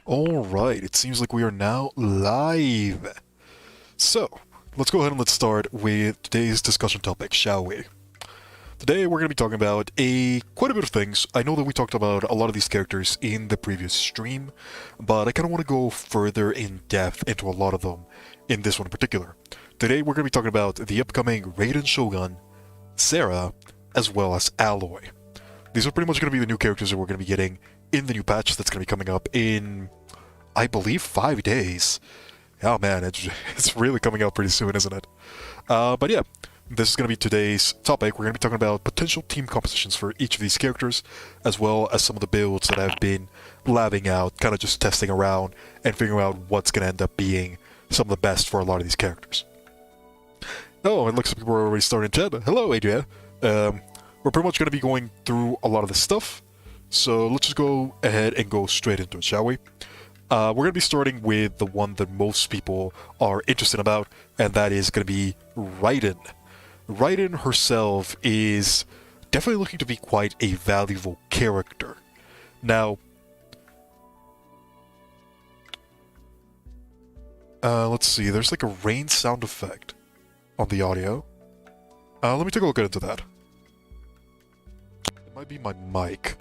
Alright, it seems like we are now live. So, let's go ahead and let's start with today's discussion topic, shall we? Today we're going to be talking about quite a bit of things. I know that we talked about a lot of these characters in the previous stream, but I kind of want to go further in depth into a lot of them in this one in particular. Today we're going to be talking about the upcoming Raiden Shogun, Sara, as well as Alloy. These are pretty much going to be the new characters that we're going to be getting in the new patch that's going to be coming up in, I believe, 5 days. Oh man, it's really coming out pretty soon, isn't it? But yeah, this is going to be today's topic. We're going to be talking about potential team compositions for each of these characters, as well as some of the builds that I've been labbing out, kind of just testing around and figuring out what's going to end up being some of the best for a lot of these characters. Oh, it looks like people are already starting to chat. Hello, Adria. We're pretty much going to be going through a lot of this stuff, so let's just go ahead and go straight into it, shall we? We're going to be starting with the one that most people are interested about, and that is going to be Raiden. Raiden herself is definitely looking to be quite a valuable character. Now, let's see, there's like a rain sound effect on the audio. Let me take a look into that. It might be my mic.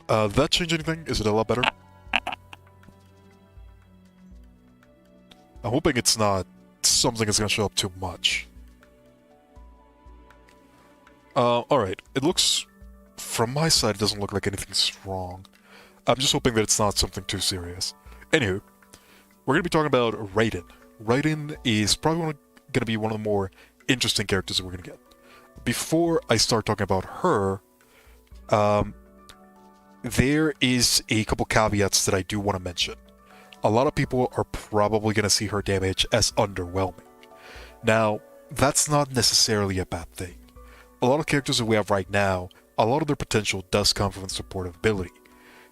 That change anything? Is it a lot better? I'm hoping it's not something that's gonna show up too much. Alright. It looks... From my side, it doesn't look like anything's wrong. I'm just hoping that it's not something too serious. Anywho, we're gonna be talking about Raiden. Raiden is probably gonna be one of the more interesting characters that we're gonna get. Before I start talking about her, there is a couple caveats that I do want to mention. A lot of people are probably going to see her damage as underwhelming. Now, that's not necessarily a bad thing. A lot of characters that we have right now, a lot of their potential does come from supportive ability.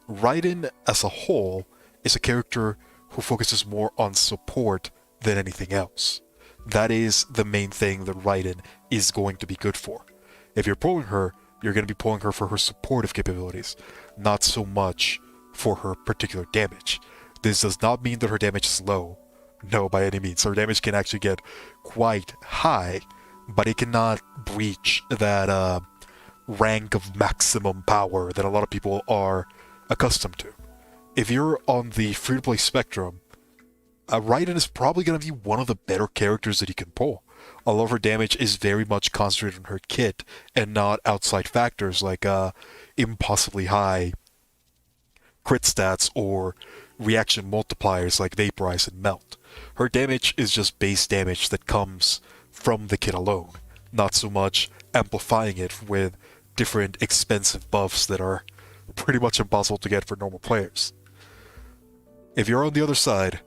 Raiden, as a whole, is a character who focuses more on support than anything else. That is the main thing that Raiden is going to be good for. If you're pulling her, you're going to be pulling her for her supportive capabilities, not so much for her particular damage. This does not mean that her damage is low. No, by any means. Her damage can actually get quite high, but it cannot breach that rank of maximum power that a lot of people are accustomed to. If you're on the free-to-play spectrum, Raiden is probably going to be one of the better characters that you can pull. A lot of her damage is very much concentrated on her kit and not outside factors like impossibly high crit stats or reaction multipliers like Vaporize and Melt. Her damage is just base damage that comes from the kit alone, not so much amplifying it with different expensive buffs that are pretty much impossible to get for normal players. If you're on the other side,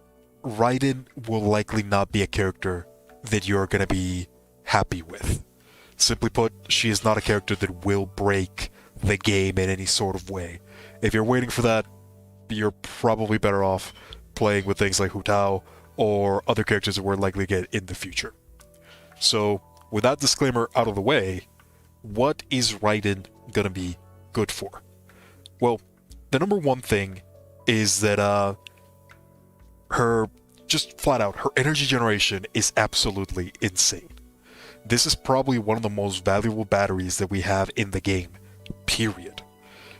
Raiden will likely not be a character that you're going to be happy with. Simply put, she is not a character that will break the game in any sort of way. If you're waiting for that, you're probably better off playing with things like Hu Tao or other characters that we're likely to get in the future. So, with that disclaimer out of the way, what is Raiden going to be good for? Well, the number one thing is that just flat out, her energy generation is absolutely insane. This is probably one of the most valuable batteries that we have in the game, period.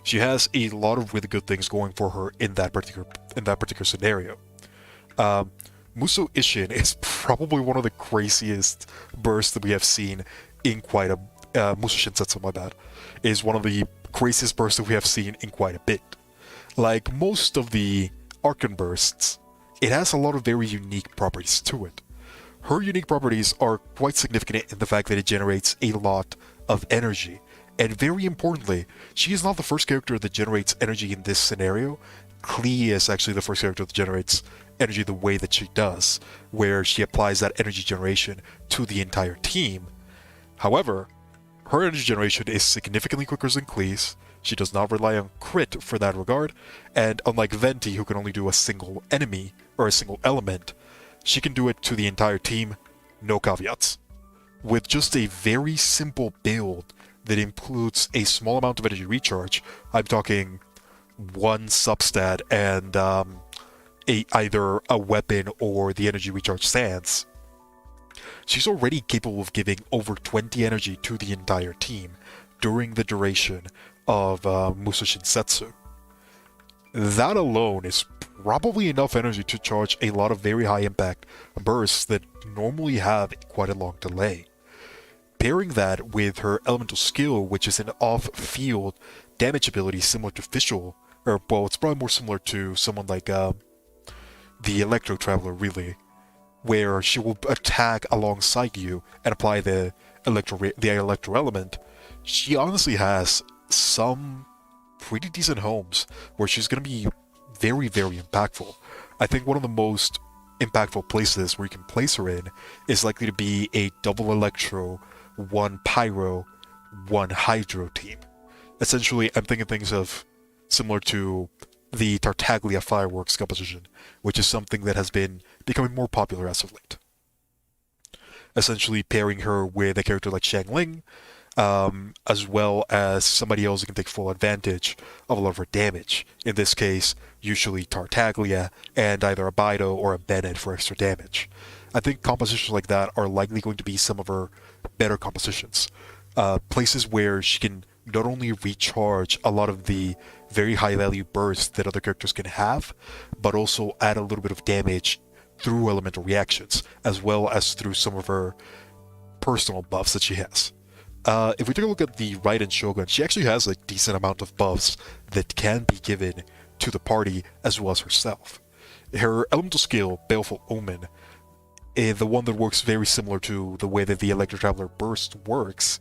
She has a lot of really good things going for her in that particular scenario. Muso Ishin is probably one of the craziest bursts that we have seen in quite a... Muso Shinsetsu, my bad, is one of the craziest bursts that we have seen in quite a bit. Like most of the Archon bursts, it has a lot of very unique properties to it. Her unique properties are quite significant in the fact that it generates a lot of energy. And very importantly, she is not the first character that generates energy in this scenario. Klee is actually the first character that generates energy the way that she does, where she applies that energy generation to the entire team. However, her energy generation is significantly quicker than Klee's. She does not rely on crit for that regard, and unlike Venti, who can only do a single enemy, or a single element, she can do it to the entire team, no caveats. with just a very simple build that includes a small amount of energy recharge. I'm talking one substat and either a weapon or the energy recharge stance. She's already capable of giving over 20 energy to the entire team during the duration of Muso Shinsetsu. That alone is probably enough energy to charge a lot of very high impact bursts that normally have quite a long delay. Pairing that with her elemental skill, which is an off-field damage ability similar to Fischl, or well, it's probably more similar to someone like the Electro Traveler, really, where she will attack alongside you and apply the electro element. She honestly has some pretty decent homes where she's going to be very, very impactful. I think one of the most impactful places where you can place her in is likely to be a double electro, one pyro, one hydro team. Essentially, I'm thinking things of similar to the Tartaglia fireworks composition, which is something that has been becoming more popular as of late. Essentially pairing her with a character like Shang Ling, as well as somebody else who can take full advantage of a lot of her damage. In this case, usually Tartaglia and either a Bido or a Bennett for extra damage. I think compositions like that are likely going to be some of her better compositions. Places where she can not only recharge a lot of the very high value bursts that other characters can have, but also add a little bit of damage through elemental reactions, as well as through some of her personal buffs that she has. If we take a look at the Raiden Shogun, she actually has a decent amount of buffs that can be given to the party as well as herself. Her elemental skill, Baleful Omen, the one that works very similar to the way that the Electro Traveler Burst works,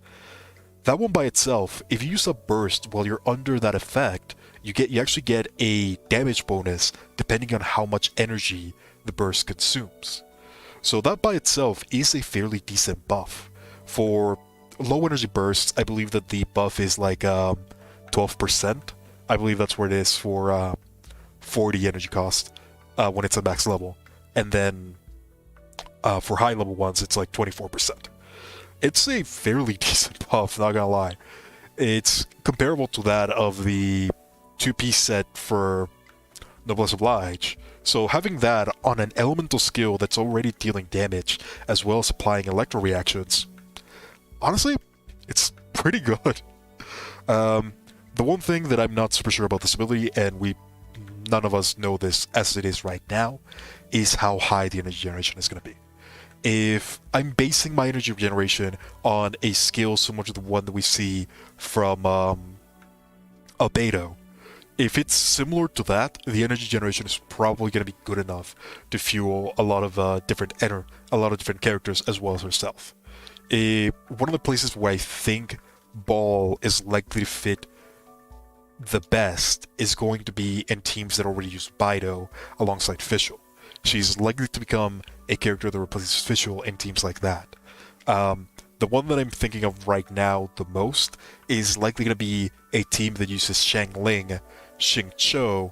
that one by itself, if you use a burst while you're under that effect, you actually get a damage bonus depending on how much energy the burst consumes. So that by itself is a fairly decent buff. For low energy bursts, I believe that the buff is like 12%. I believe that's where it is for 40 energy cost when it's at max level. And then for high level ones, it's like 24%. It's a fairly decent buff, not gonna lie. It's comparable to that of the 2-piece set for Noblesse Oblige. So having that on an elemental skill that's already dealing damage, as well as applying electro reactions, honestly, it's pretty good. The one thing that I'm not super sure about this ability, and none of us know this as it is right now, is how high the energy generation is going to be. If I'm basing my energy regeneration on a skill similar to the one that we see from Albedo, if it's similar to that, the energy generation is probably going to be good enough to fuel a lot of different characters as well as herself. One of the places where I think Ball is likely to fit the best is going to be in teams that already use Bido alongside Fischl. She's likely to become a character that replaces Fischl in teams like that. The one that I'm thinking of right now the most is likely going to be a team that uses Shang Ling, Xingqiu,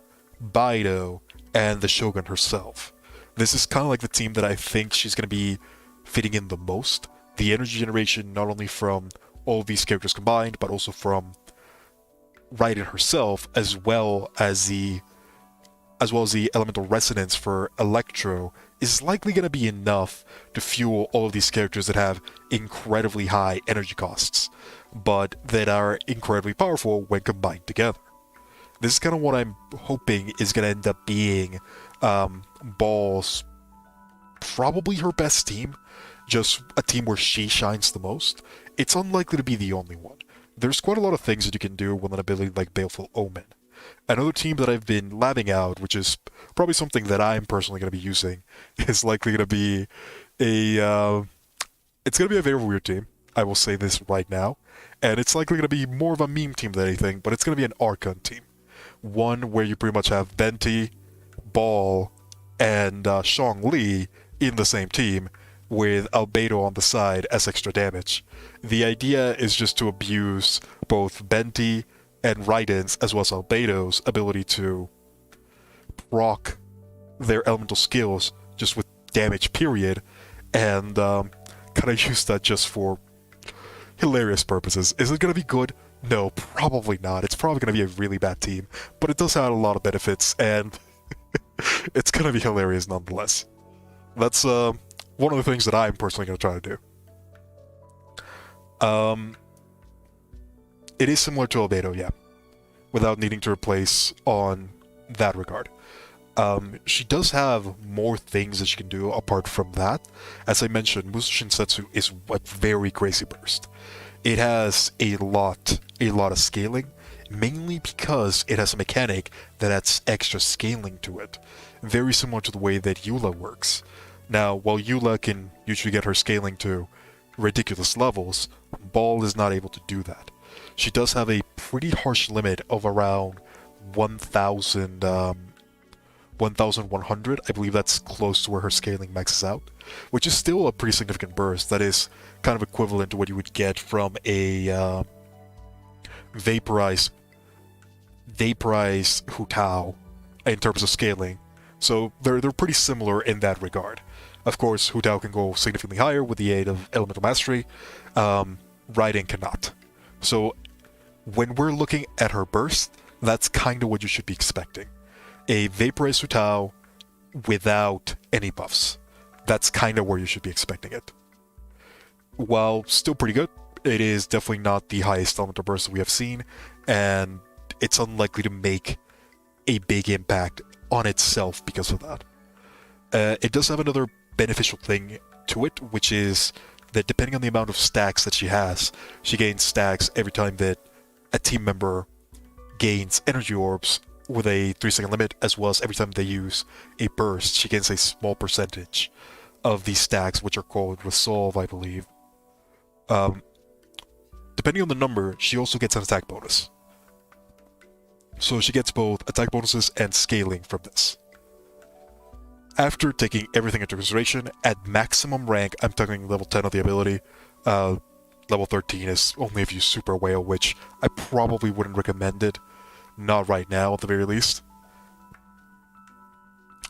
Bido, and the Shogun herself. This is kind of like the team that I think she's going to be fitting in the most. The energy generation not only from all of these characters combined, but also from Raiden herself, as well as the elemental resonance for Electro, is likely going to be enough to fuel all of these characters that have incredibly high energy costs, but that are incredibly powerful when combined together. This is kind of what I'm hoping is going to end up being Ball's probably her best team, just a team where she shines the most. It's unlikely to be the only one. There's quite a lot of things that you can do with an ability like Baleful Omen. Another team that I've been labbing out, which is probably something that I'm personally going to be using, is likely going to be it's going to be a very weird team. I will say this right now. And it's likely going to be more of a meme team than anything, but it's going to be an Archon team. One where you pretty much have Venti, Ball, and Shang Li in the same team, with Albedo on the side as extra damage. The idea is just to abuse both Venti and Raiden's, as well as Albedo's ability to proc their elemental skills just with damage, period, and kind kind of use that just for hilarious purposes. Is it going to be good? No, probably not. It's probably going to be a really bad team, but it does have a lot of benefits, and it's going to be hilarious nonetheless. That's one of the things that I'm personally going to try to do. It is similar to Albedo, yeah, without needing to replace on that regard. She does have more things that she can do apart from that. As I mentioned, Muso Shinsetsu is a very crazy burst. It has a lot of scaling, mainly because it has a mechanic that adds extra scaling to it, very similar to the way that Eula works. Now, while Eula can usually get her scaling to ridiculous levels, Ball is not able to do that. She does have a pretty harsh limit of around 1,000, 1,100. I believe that's close to where her scaling maxes out, which is still a pretty significant burst. That is kind of equivalent to what you would get from a vaporized Hu Tao in terms of scaling. So they're pretty similar in that regard. Of course, Hu Tao can go significantly higher with the aid of Elemental Mastery. Raiden cannot. So when we're looking at her burst, that's kind of what you should be expecting. A vaporized Hu Tao without any buffs. That's kind of where you should be expecting it. While still pretty good, it is definitely not the highest elemental burst that we have seen, and it's unlikely to make a big impact on itself because of that. It does have another beneficial thing to it, which is that depending on the amount of stacks that she has, she gains stacks every time that a team member gains energy orbs with a 3-second limit, as well as every time they use a burst, she gains a small percentage of these stacks, which are called Resolve, I believe. Depending on the number, she also gets an attack bonus. So she gets both attack bonuses and scaling from this. After taking everything into consideration, at maximum rank, I'm talking level 10 of the ability, level 13 is only if you Super Whale, which I probably wouldn't recommend it. Not right now, at the very least.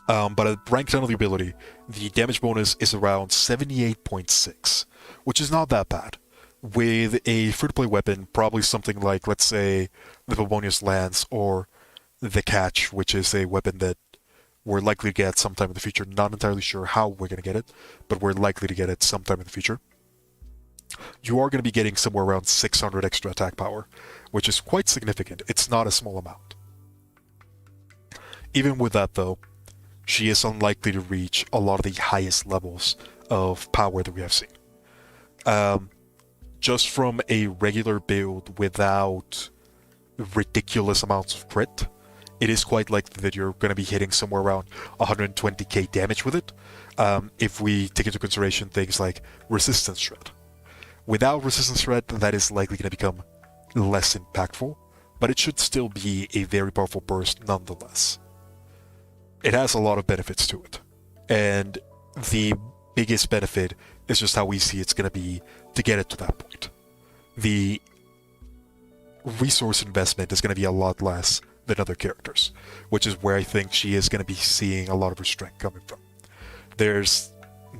But at rank 10 of the ability, the damage bonus is around 78.6, which is not that bad. With a free-to-play weapon, probably something like, let's say, the Pavonius Lance or the Catch, which is a weapon that we're likely to get sometime in the future. Not entirely sure how we're going to get it, but we're likely to get it sometime in the future. You are going to be getting somewhere around 600 extra attack power, which is quite significant. It's not a small amount. Even with that, though, she is unlikely to reach a lot of the highest levels of power that we have seen. Just from a regular build without ridiculous amounts of crit, it is quite likely that you're going to be hitting somewhere around 120k damage with it, if we take into consideration things like Resistance Shred. Without Resistance Shred, that is likely going to become less impactful, but it should still be a very powerful burst nonetheless. It has a lot of benefits to it, and the biggest benefit is just how easy it's going to be to get it to that point. The resource investment is going to be a lot less than other characters, which is where I think she is going to be seeing a lot of her strength coming from. There's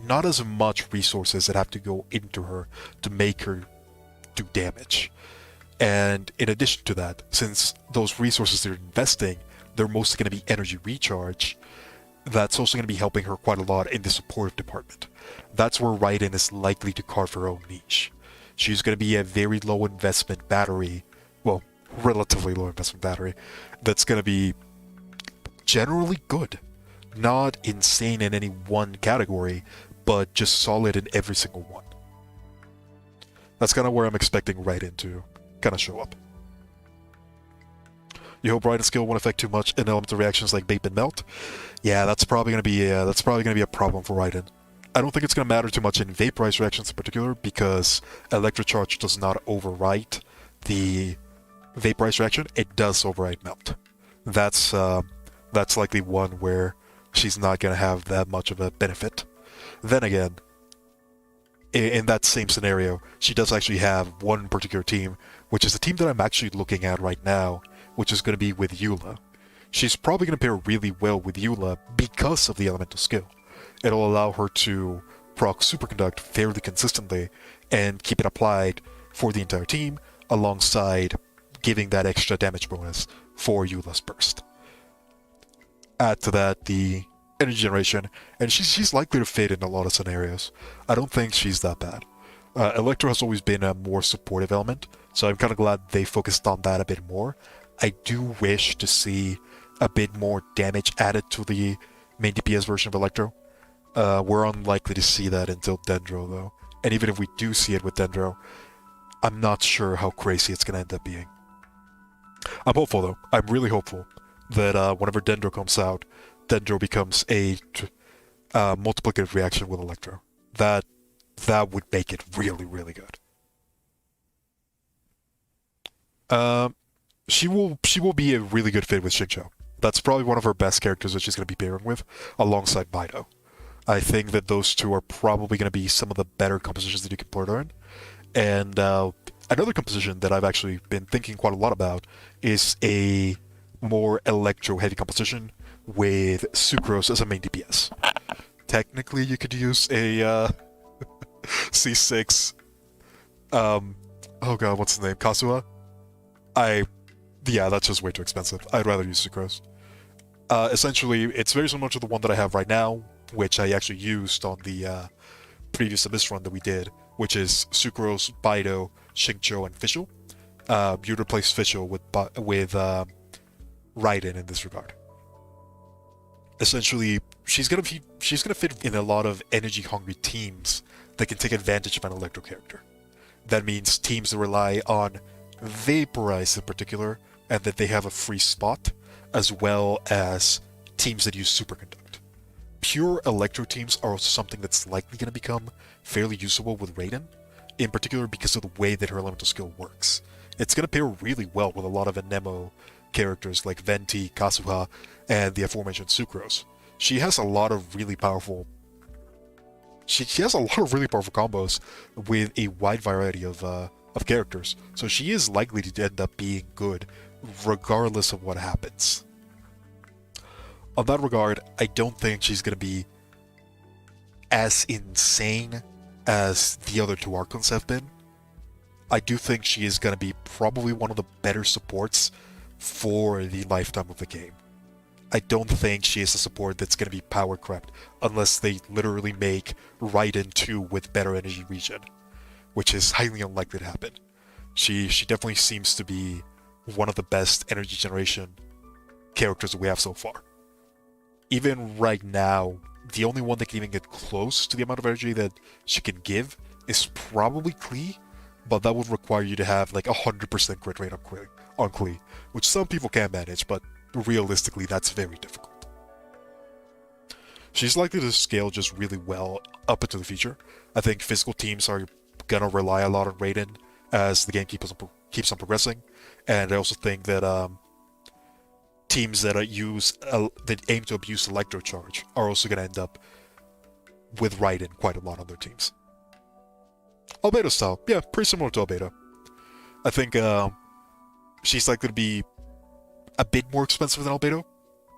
not as much resources that have to go into her to make her do damage. And in addition to that, since those resources they're investing, they're mostly going to be energy recharge, that's also going to be helping her quite a lot in the supportive department. That's where Raiden is likely to carve her own niche. She's going to be a very low investment battery, well, relatively low investment battery, that's going to be generally good. Not insane in any one category, but just solid in every single one. That's kind of where I'm expecting Raiden to kind of show up. You hope Raiden's skill won't affect too much in elemental reactions like Vape and Melt. Yeah, that's probably gonna be a problem for Raiden. I don't think it's gonna matter too much in Vaporize reactions in particular, because Electrocharge does not overwrite the Vaporize reaction. It does override Melt. That's likely one where she's not gonna have that much of a benefit. Then again, in that same scenario, she does actually have one particular team, which is the team that I'm actually looking at right now, which is going to be with Eula. She's probably going to pair really well with Eula because of the elemental skill. It'll allow her to proc Superconduct fairly consistently and keep it applied for the entire team, alongside giving that extra damage bonus for Eula's burst. Add to that the energy generation, and she's likely to fit in a lot of scenarios. I don't think she's that bad. Electro has always been a more supportive element, so I'm kind of glad they focused on that a bit more. I do wish to see a bit more damage added to the main DPS version of Electro. We're unlikely to see that until Dendro, though. And even if we do see it with Dendro, I'm not sure how crazy it's going to end up being. I'm hopeful, though. I'm really hopeful that whenever Dendro comes out, Dendro becomes a multiplicative reaction with Electro. That would make it really, really good. She will be a really good fit with Xingqiu. That's probably one of her best characters that she's going to be pairing with, alongside Bido. I think that those two are probably going to be some of the better compositions that you can put her in. And another composition that I've actually been thinking quite a lot about is a more electro-heavy composition with Sucrose as a main DPS. Technically, you could use a C6. Oh god, what's his name? Kazuha? Yeah, that's just way too expensive. I'd rather use Sucrose. Essentially, it's very similar to the one that I have right now, which I actually used on the previous Abyss run that we did, which is Sucrose, Bido, Xingqiu, and Fischl. You'd replace Fischl with Raiden in this regard. Essentially, she's gonna fit in a lot of energy-hungry teams that can take advantage of an Electro character. That means teams that rely on Vaporize in particular, and that they have a free spot, as well as teams that use Superconduct. Pure Electro teams are also something that's likely going to become fairly usable with Raiden, in particular because of the way that her elemental skill works. It's going to pair really well with a lot of Anemo characters like Venti, Kazuha, and the aforementioned Sucrose. She has a lot of really powerful combos with a wide variety of characters, so she is likely to end up being good regardless of what happens. On that regard, I don't think she's going to be as insane as the other two Archons have been. I do think she is going to be probably one of the better supports for the lifetime of the game. I don't think she is a support that's going to be power crept unless they literally make Raiden 2 with better energy regen, which is highly unlikely to happen. She definitely seems to be one of the best energy generation characters that we have so far. Even right now, the only one that can even get close to the amount of energy that she can give is probably Klee, but that would require you to have like 100% crit rate on Klee, which some people can manage, but realistically that's very difficult. She's likely to scale just really well up into the future. I think physical teams are gonna rely a lot on Raiden as the game keeps on progressing, and I also think that teams that aim to abuse Electro Charge are also gonna end up with Raiden quite a lot on their teams. Albedo style, yeah, pretty similar to Albedo. I think she's likely to be a bit more expensive than Albedo,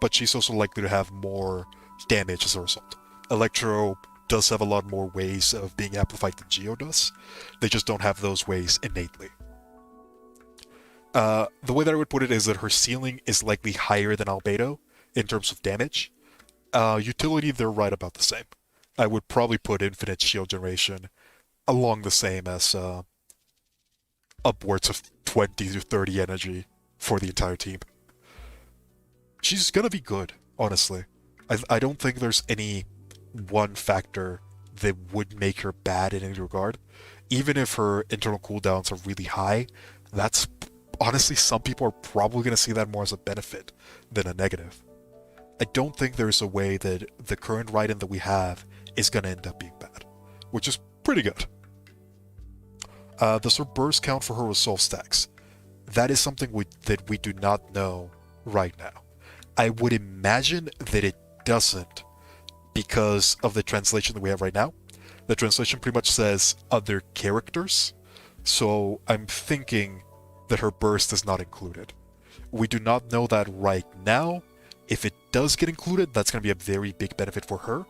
but she's also likely to have more damage as a result. Electro does have a lot more ways of being amplified than Geo does. They just don't have those ways innately. The way that I would put it is that her ceiling is likely higher than Albedo in terms of damage. Utility, they're right about the same. I would probably put infinite shield generation along the same as upwards of 20 to 30 energy for the entire team. She's gonna be good, honestly. I don't think there's any one factor that would make her bad in any regard. Even if her internal cooldowns are really high, that's honestly, some people are probably going to see that more as a benefit than a negative. I don't think there's a way that the current Raiden that we have is going to end up being bad, which is pretty good. Does her burst count for her resolve stacks? That is something that we do not know right now. I would imagine that it doesn't because of the translation that we have right now. The translation pretty much says other characters, so I'm thinking that her burst is not included. We do not know that right now. If it does get included, that's going to be a very big benefit for her,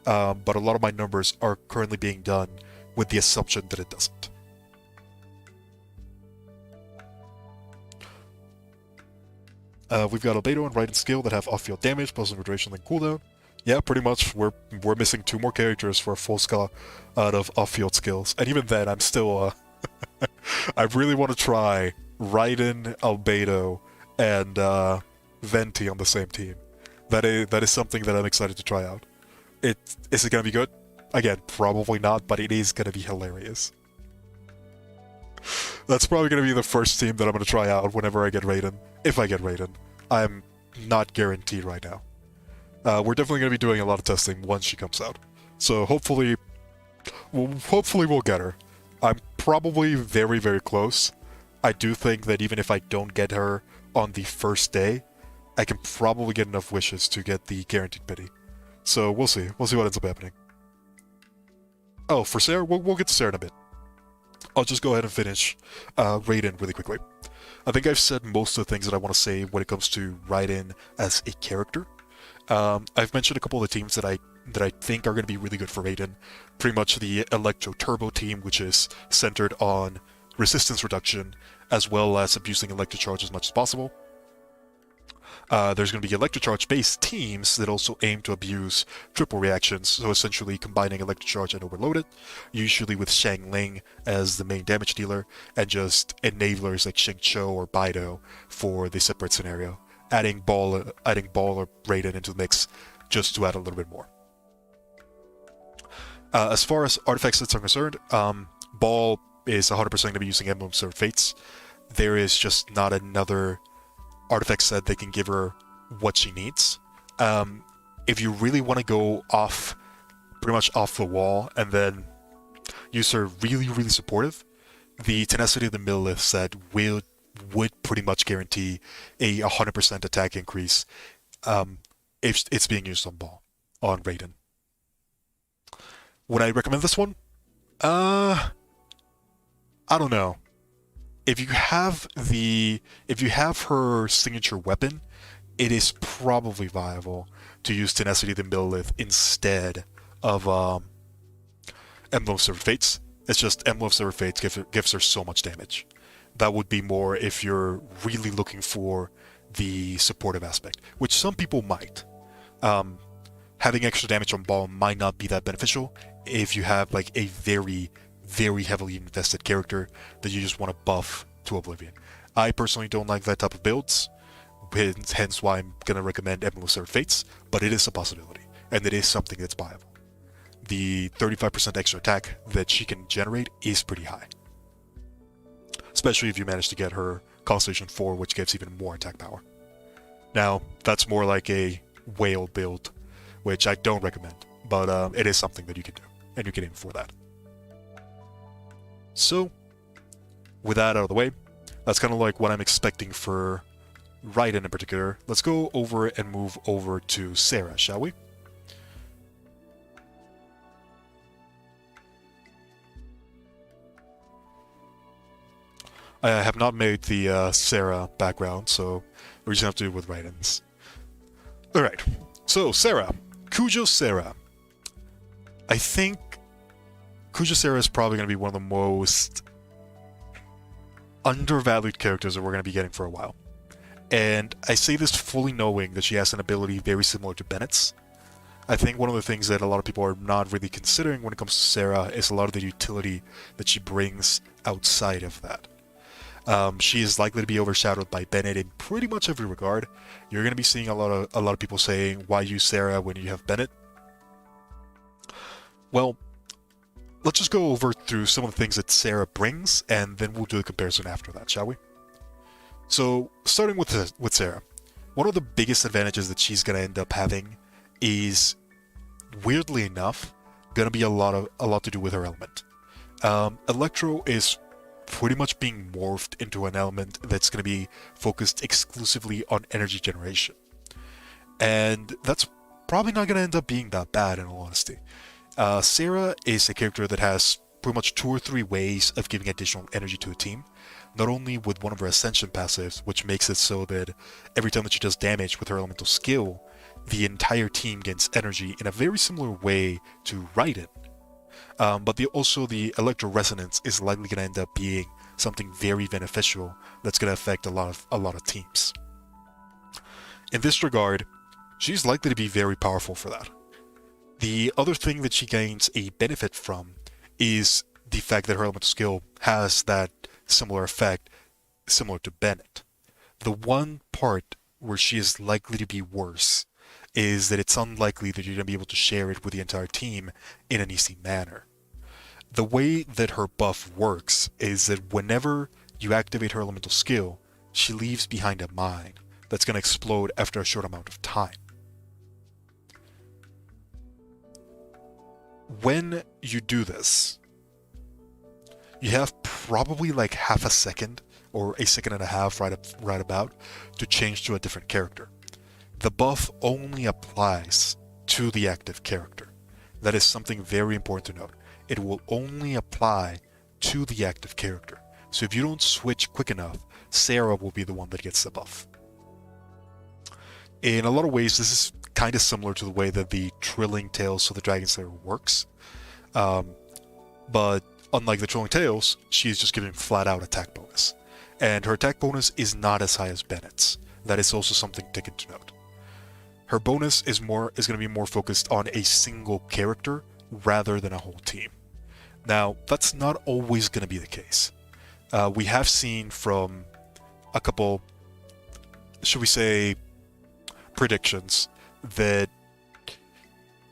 but a lot of my numbers are currently being done with the assumption that it doesn't. We've got Albedo and Raiden skill that have off-field damage, plus longer duration than cooldown. Yeah, pretty much. We're missing 2 more characters for a full score out of off-field skills, and even then, I'm still I really want to try Raiden, Albedo, and Venti on the same team. That is something that I'm excited to try out. Is it gonna be good? Again, probably not, but it is gonna be hilarious. That's probably gonna be the first team that I'm gonna try out whenever I get Raiden. If I get Raiden. I'm not guaranteed right now. We're definitely gonna be doing a lot of testing once she comes out. So hopefully we'll get her. I'm probably very, very close. I do think that even if I don't get her on the first day, I can probably get enough wishes to get the guaranteed pity. So we'll see. We'll see what ends up happening. Oh, for Sara, we'll get to Sara in a bit. I'll just go ahead and finish Raiden really quickly. I think I've said most of the things that I want to say when it comes to Raiden as a character. I've mentioned a couple of the teams that I think are going to be really good for Raiden. Pretty much the Electro Turbo team, which is centered on resistance reduction, as well as abusing Electro Charge as much as possible. There's going to be Electrocharge-based teams that also aim to abuse triple reactions, so essentially combining Electrocharge and Overload it, usually with Shang Ling as the main damage dealer, and just enablers like Sheng Cho or Baido for the separate scenario, adding Ball or Raiden into the mix just to add a little bit more. As far as artifact sets are concerned, Ball is 100% going to be using Emblem Served Fates. There is just not another artifact set that can give her what she needs. If you really want to go pretty much off the wall, and then use her really, really supportive, the Tenacity of the Millith set would pretty much guarantee a 100% attack increase if it's being used on Raiden. Would I recommend this one? I don't know. If you have her signature weapon, it is probably viable to use Tenacity of the Millith instead of Emblem of Served Fates. It's just Emblem of Served Fates gives her so much damage. That would be more if you're really looking for the supportive aspect, which some people might. Having extra damage on Ball might not be that beneficial if you have like a very, very heavily invested character that you just want to buff to oblivion. I personally don't like that type of builds, hence why I'm going to recommend Emblem of Served Fates, but it is a possibility, and it is something that's viable. The 35% extra attack that she can generate is pretty high, especially if you manage to get her Constellation 4, which gives even more attack power. Now, that's more like a whale build, which I don't recommend, but it is something that you can do, and you can aim for that. So, with that out of the way, that's kind of like what I'm expecting for Raiden in particular. Let's go over and move over to Sara, shall we? I have not made the Sara background, so we're just going to have to do it with Raiden's. Alright, so Sara. Kujo Sara. I think Kujo Sara is probably going to be one of the most undervalued characters that we're going to be getting for a while. And I say this fully knowing that she has an ability very similar to Bennett's. I think one of the things that a lot of people are not really considering when it comes to Sara is a lot of the utility that she brings outside of that. She is likely to be overshadowed by Bennett in pretty much every regard. You're going to be seeing a lot of people saying, why use Sara when you have Bennett? Well, let's just go over through some of the things that Sara brings, and then we'll do the comparison after that, shall we? So, starting with Sara, one of the biggest advantages that she's going to end up having is, weirdly enough, going to be a lot to do with her element. Electro is pretty much being morphed into an element that's going to be focused exclusively on energy generation. And that's probably not going to end up being that bad, in all honesty. Sara is a character that has pretty much 2 or 3 ways of giving additional energy to a team. Not only with one of her Ascension passives, which makes it so that every time that she does damage with her elemental skill, the entire team gains energy in a very similar way to Raiden. But also the electro resonance is likely going to end up being something very beneficial that's going to affect a lot of teams. In this regard, she's likely to be very powerful for that. The other thing that she gains a benefit from is the fact that her elemental skill has that similar effect, similar to Bennett. The one part where she is likely to be worse is that it's unlikely that you're going to be able to share it with the entire team in an easy manner. The way that her buff works is that whenever you activate her elemental skill, she leaves behind a mine that's going to explode after a short amount of time. When you do this, you have probably like half a second or a second and a half right about to change to a different character. The buff only applies to the active character. That is something very important to note. It will only apply to the active character. So if you don't switch quick enough, Sara will be the one that gets the buff. In a lot of ways, this is kind of similar to the way that the Trilling Tales of the Dragon Slayer works. But unlike the Trilling Tales, she is just giving flat out attack bonus. And her attack bonus is not as high as Bennett's. That is also something to note. Her bonus is going to be more focused on a single character rather than a whole team. Now, that's not always going to be the case. We have seen from a couple, should we say, predictions that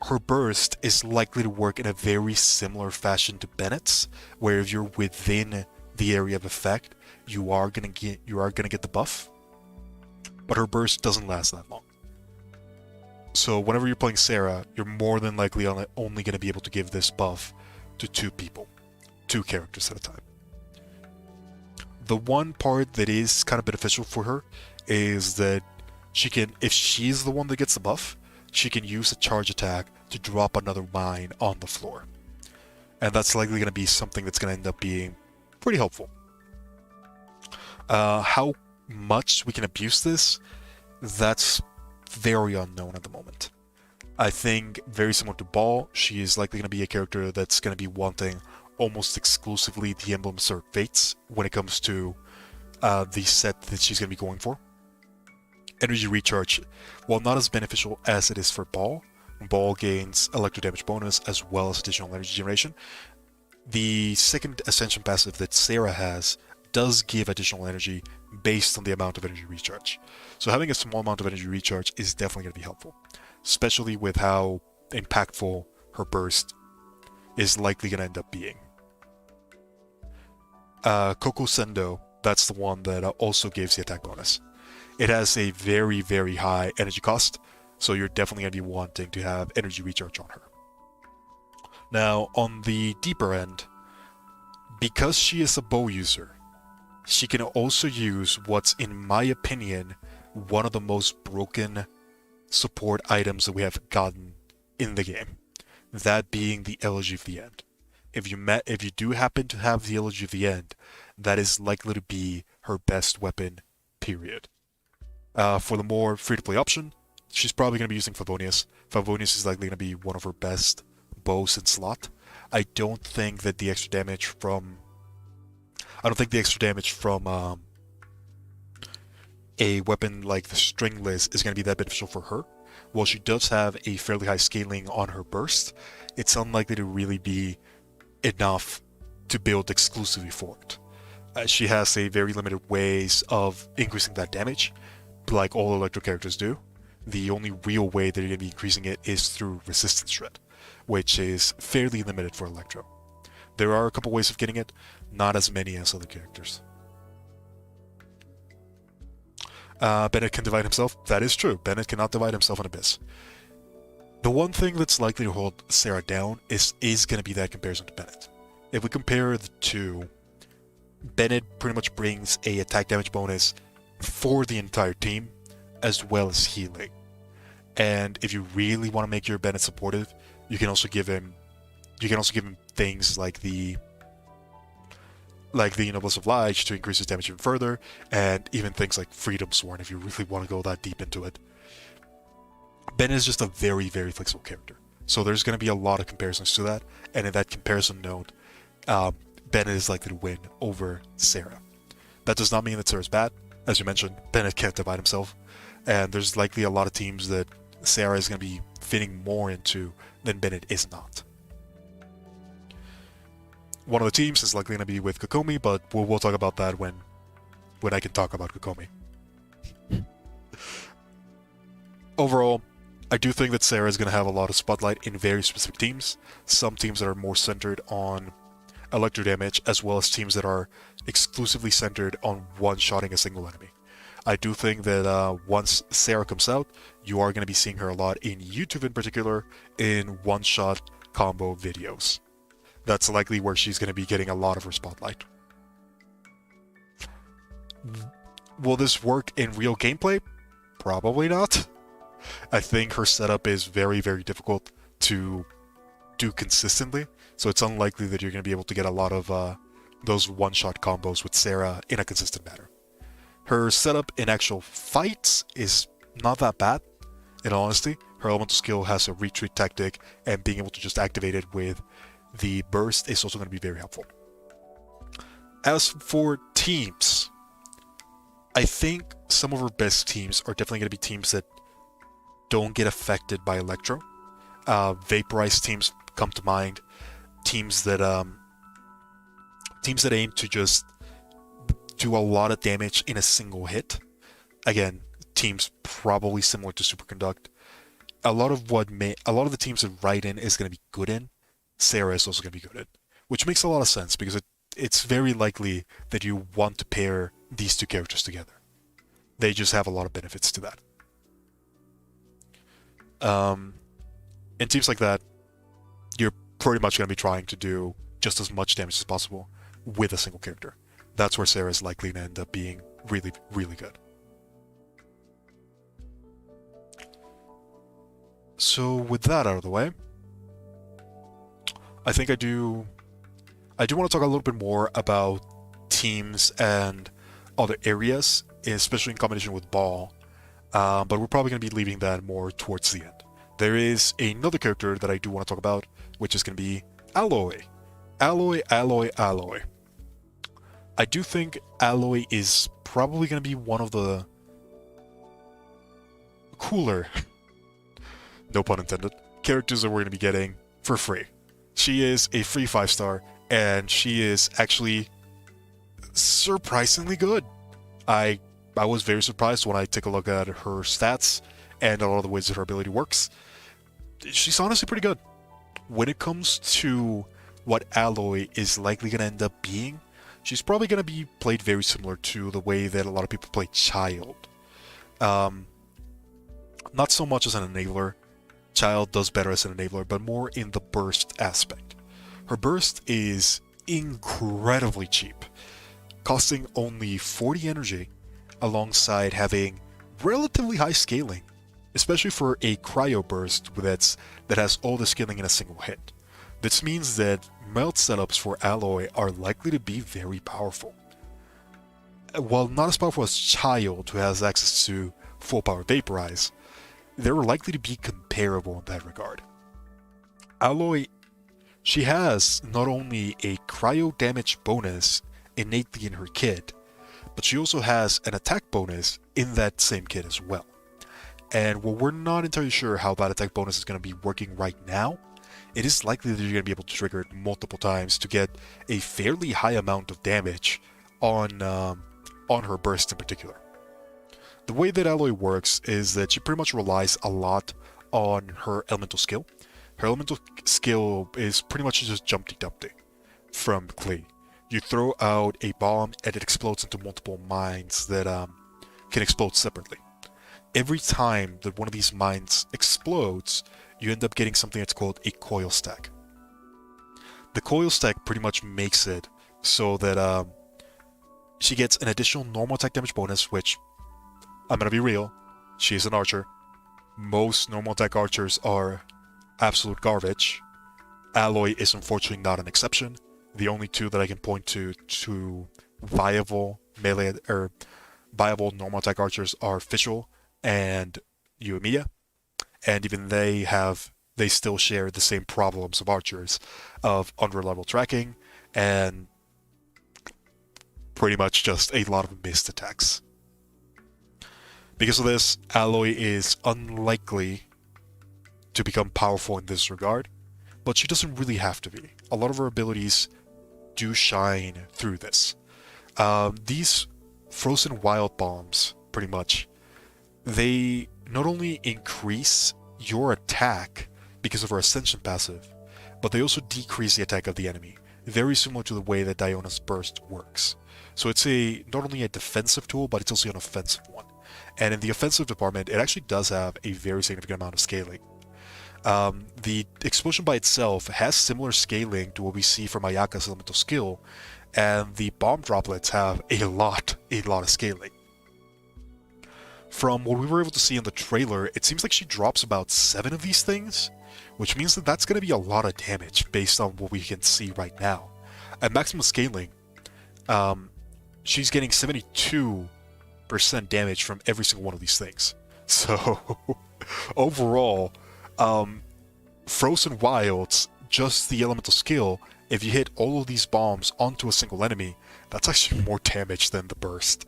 her burst is likely to work in a very similar fashion to Bennett's, where if you're within the area of effect, you are gonna get the buff, but her burst doesn't last that long. So whenever you're playing Sara, you're more than likely only going to be able to give this buff to two characters at a time. The one part that is kind of beneficial for her is that she can, if she's the one that gets the buff, she can use a charge attack to drop another mine on the floor. And that's likely going to be something that's going to end up being pretty helpful. How much we can abuse this, that's very unknown at the moment. I think very similar to Ball, she is likely going to be a character that's going to be wanting almost exclusively the Emblem Sword Fates when it comes to the set that she's going to be going for. Energy Recharge, while not as beneficial as it is for Ball gains electro damage bonus as well as additional energy generation. The second Ascension passive that Sara has does give additional energy based on the amount of energy recharge. So having a small amount of energy recharge is definitely going to be helpful, especially with how impactful her burst is likely going to end up being. Koko Sendo, that's the one that also gives the attack bonus. It has a very, very high energy cost, so you're definitely going to be wanting to have energy recharge on her. Now, on the deeper end, because she is a bow user, she can also use what's, in my opinion, one of the most broken support items that we have gotten in the game. That being the Elegy of the End. If you do happen to have the Elegy of the End, that is likely to be her best weapon, period. For the more free-to-play option, she's probably going to be using Favonius. Favonius is likely going to be one of her best bows in slot. I don't think the extra damage from a weapon like the Stringless is going to be that beneficial for her. While she does have a fairly high scaling on her burst, it's unlikely to really be enough to build exclusively for it. She has a very limited ways of increasing that damage, like all electro characters do. The only real way that you're going to be increasing it is through resistance shred, which is fairly limited for electro. There are a couple ways of getting it, not as many as other characters. Bennett can divide himself. That is true. Bennett cannot divide himself in Abyss. The one thing that's likely to hold Sara down is going to be that comparison to Bennett. If we compare the two, Bennett pretty much brings a attack damage bonus for the entire team, as well as healing. And if you really want to make your Bennett supportive, you can also give him things like the Noblesse Oblige to increase his damage even further, and even things like Freedom Sworn if you really want to go that deep into it. Ben is just a very, very flexible character. So there's going to be a lot of comparisons to that, and in that comparison note, Ben is likely to win over Sara. That does not mean that Sara's bad. As you mentioned, Bennett can't divide himself, and there's likely a lot of teams that Sara is going to be fitting more into than Bennett is not. One of the teams is likely going to be with Kokomi, but we'll talk about that when I can talk about Kokomi. Overall, I do think that Sara is going to have a lot of spotlight in very specific teams. Some teams that are more centered on electro damage, as well as teams that are exclusively centered on one-shotting a single enemy. I do think that once Sara comes out, you are going to be seeing her a lot in YouTube in particular, in one-shot combo videos. That's likely where she's going to be getting a lot of her spotlight. Will this work in real gameplay? Probably not. I think her setup is very, very difficult to do consistently, so it's unlikely that you're going to be able to get a lot of those one-shot combos with Sara in a consistent manner. Her setup in actual fights is not that bad, in all honesty. Her elemental skill has a retreat tactic, and being able to just activate it with the burst is also going to be very helpful. As for teams, I think some of her best teams are definitely going to be teams that don't get affected by Electro. Vaporized teams come to mind. Teams that aim to just do a lot of damage in a single hit. Again, teams probably similar to Superconduct. A lot of the teams that Raiden is going to be good in, Sara is also going to be good in, which makes a lot of sense because it's very likely that you want to pair these two characters together. They just have a lot of benefits to that. In teams like that, you're pretty much going to be trying to do just as much damage as possible with a single character. That's where Sara is likely to end up being really, really good. So with that out of the way, I think I do want to talk a little bit more about teams and other areas, especially in combination with Ball, but we're probably going to be leaving that more towards the end. There is another character that I do want to talk about, which is going to be Alloy. Alloy. I do think Alloy is probably going to be one of the cooler, no pun intended, characters that we're going to be getting for free. She is a free 5-star, and she is actually surprisingly good. I was very surprised when I took a look at her stats and a lot of the ways that her ability works. She's honestly pretty good. When it comes to what Alloy is likely going to end up being, she's probably going to be played very similar to the way that a lot of people play Child. Not so much as an enabler. Child does better as an enabler, but more in the burst aspect. Her burst is incredibly cheap, costing only 40 energy, alongside having relatively high scaling, especially for a cryo burst that has all the scaling in a single hit. This means that melt setups for Alloy are likely to be very powerful. While not as powerful as Child, who has access to full power Vaporize, they're likely to be comparable in that regard. Alloy, she has not only a cryo damage bonus innately in her kit, but she also has an attack bonus in that same kit as well. And while we're not entirely sure how that attack bonus is going to be working right now, it is likely that you're going to be able to trigger it multiple times to get a fairly high amount of damage on her burst in particular. The way that Alloy works is that she pretty much relies a lot on her elemental skill. Her elemental skill is pretty much just Jumpty Dumpty from Glee. You throw out a bomb and it explodes into multiple mines that can explode separately. Every time that one of these mines explodes, you end up getting something that's called a coil stack. The coil stack pretty much makes it so that she gets an additional normal attack damage bonus, which, I'm gonna be real, she's an archer. Most normal attack archers are absolute garbage. Alloy is unfortunately not an exception. The only two that I can point to viable melee or viable normal attack archers are Fischl and Uemiya. and even they still share the same problems of archers of unreliable tracking and pretty much just a lot of missed attacks. Because of this, Aloy is unlikely to become powerful in this regard, but she doesn't really have to be. A lot of her abilities do shine through this. These frozen wild bombs, pretty much, they not only increase your attack because of her ascension passive, but they also decrease the attack of the enemy, very similar to the way that Diona's burst works. So it's not only a defensive tool, but it's also an offensive one. And in the offensive department, it actually does have a very significant amount of scaling. The explosion by itself has similar scaling to what we see from Ayaka's elemental skill, and the bomb droplets have a lot of scaling. From what we were able to see in the trailer, it seems like she drops about 7 of these things, which means that that's going to be a lot of damage based on what we can see right now. At maximum scaling, she's getting 72% damage from every single one of these things. So, overall, Frozen Wilds, just the elemental skill, if you hit all of these bombs onto a single enemy, that's actually more damage than the burst.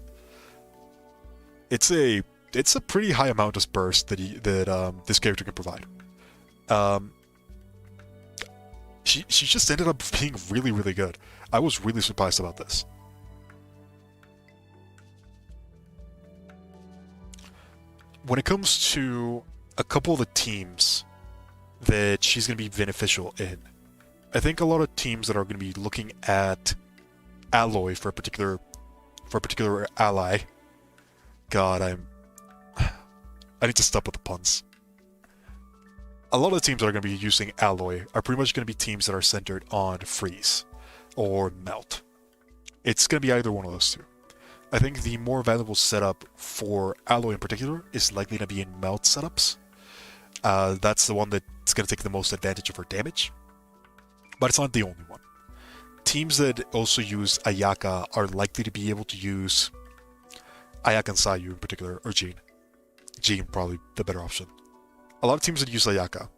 It's a pretty high amount of burst that this character can provide. She just ended up being really, really good. I was really surprised about this. When it comes to a couple of the teams that she's going to be beneficial in, I think a lot of teams that are going to be looking at Aloy for a particular ally. God, I need to stop with the puns. A lot of the teams that are going to be using Aloy are pretty much going to be teams that are centered on freeze or melt. It's going to be either one of those two. I think the more valuable setup for Aloy in particular is likely to be in melt setups. That's the one that's going to take the most advantage of her damage. But it's not the only one. Teams that also use Ayaka are likely to be able to use Ayaka and Sayu in particular, or Jean. Jean probably the better option. A lot of teams that use Ayaka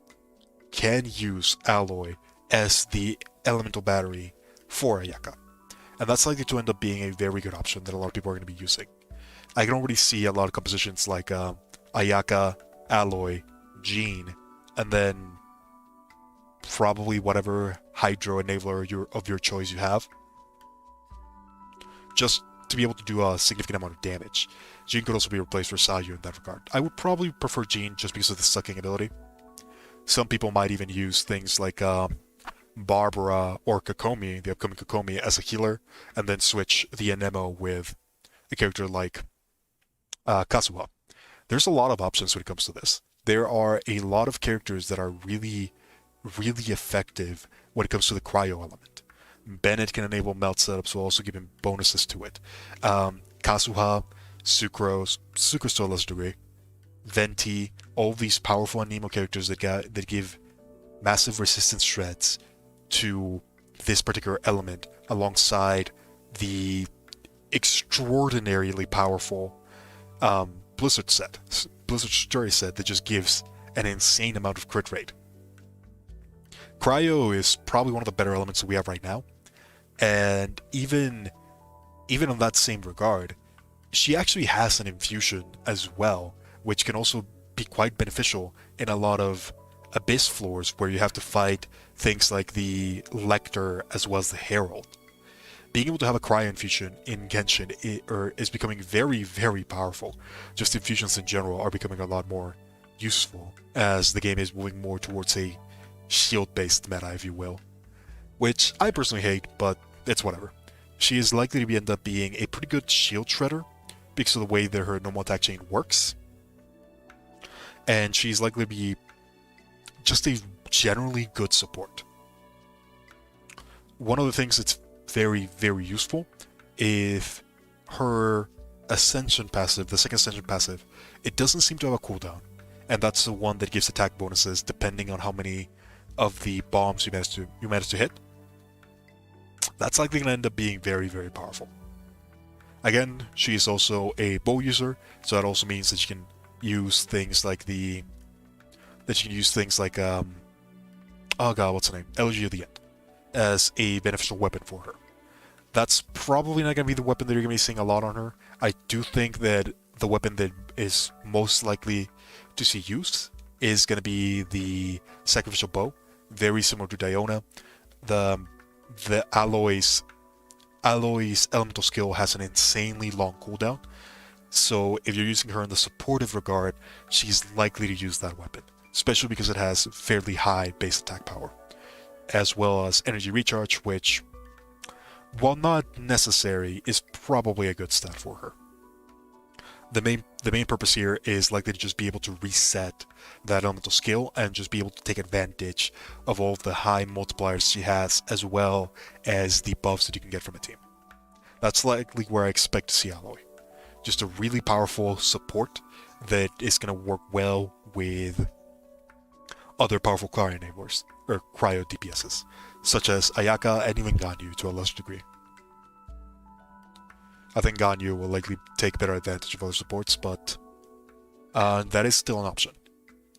can use Aloy as the elemental battery for Ayaka. And that's likely to end up being a very good option that a lot of people are going to be using. I can already see a lot of compositions like Ayaka, Aloy, Jean, and then probably whatever Hydro enabler of your choice you have. Just to be able to do a significant amount of damage. Jean could also be replaced for Sayu in that regard. I would probably prefer Jean just because of the sucking ability. Some people might even use things like Barbara or Kokomi, the upcoming Kokomi, as a healer, and then switch the Anemo with a character like Kazuha. There's a lot of options when it comes to this. There are a lot of characters that are really, really effective when it comes to the cryo element. Bennett can enable melt setups while also giving bonuses to it. Kazuha, Sucrose to a lesser degree, Venti, all these powerful Anemo characters that give massive resistance shreds to this particular element alongside the extraordinarily powerful Blizzard Story set that just gives an insane amount of crit rate. Cryo is probably one of the better elements that we have right now, and even on that same regard, she actually has an infusion as well, which can also be quite beneficial in a lot of Abyss floors where you have to fight things like the Lector as well as the Herald. Being able to have a cryo infusion in Genshin is becoming very, very powerful. Just infusions in general are becoming a lot more useful as the game is moving more towards a shield-based meta, if you will. Which I personally hate, but it's whatever. She is likely to end up being a pretty good shield shredder because of the way that her normal attack chain works. And she's likely to be just a generally good support. One of the things that's very, very useful is her Ascension passive, the second Ascension passive. It doesn't seem to have a cooldown, and that's the one that gives attack bonuses depending on how many of the bombs you manage to hit. That's likely going to end up being very, very powerful. Again, she is also a bow user, so that also means that she can use things like the that you can use things like, oh god, what's her name? Elegy of the End, as a beneficial weapon for her. That's probably not going to be the weapon that you're going to be seeing a lot on her. I do think that the weapon that is most likely to see use is going to be the Sacrificial Bow, very similar to Diona. The Alloy's elemental skill has an insanely long cooldown, so if you're using her in the supportive regard, she's likely to use that weapon, especially because it has fairly high base attack power, as well as energy recharge, which, while not necessary, is probably a good stat for her. The main purpose here is likely to just be able to reset that elemental skill and just be able to take advantage of all of the high multipliers she has, as well as the buffs that you can get from a team. That's likely where I expect to see Alloy. Just a really powerful support that is going to work well with other powerful cryo enablers, or cryo DPSs, such as Ayaka and even Ganyu to a lesser degree. I think Ganyu will likely take better advantage of other supports, but that is still an option.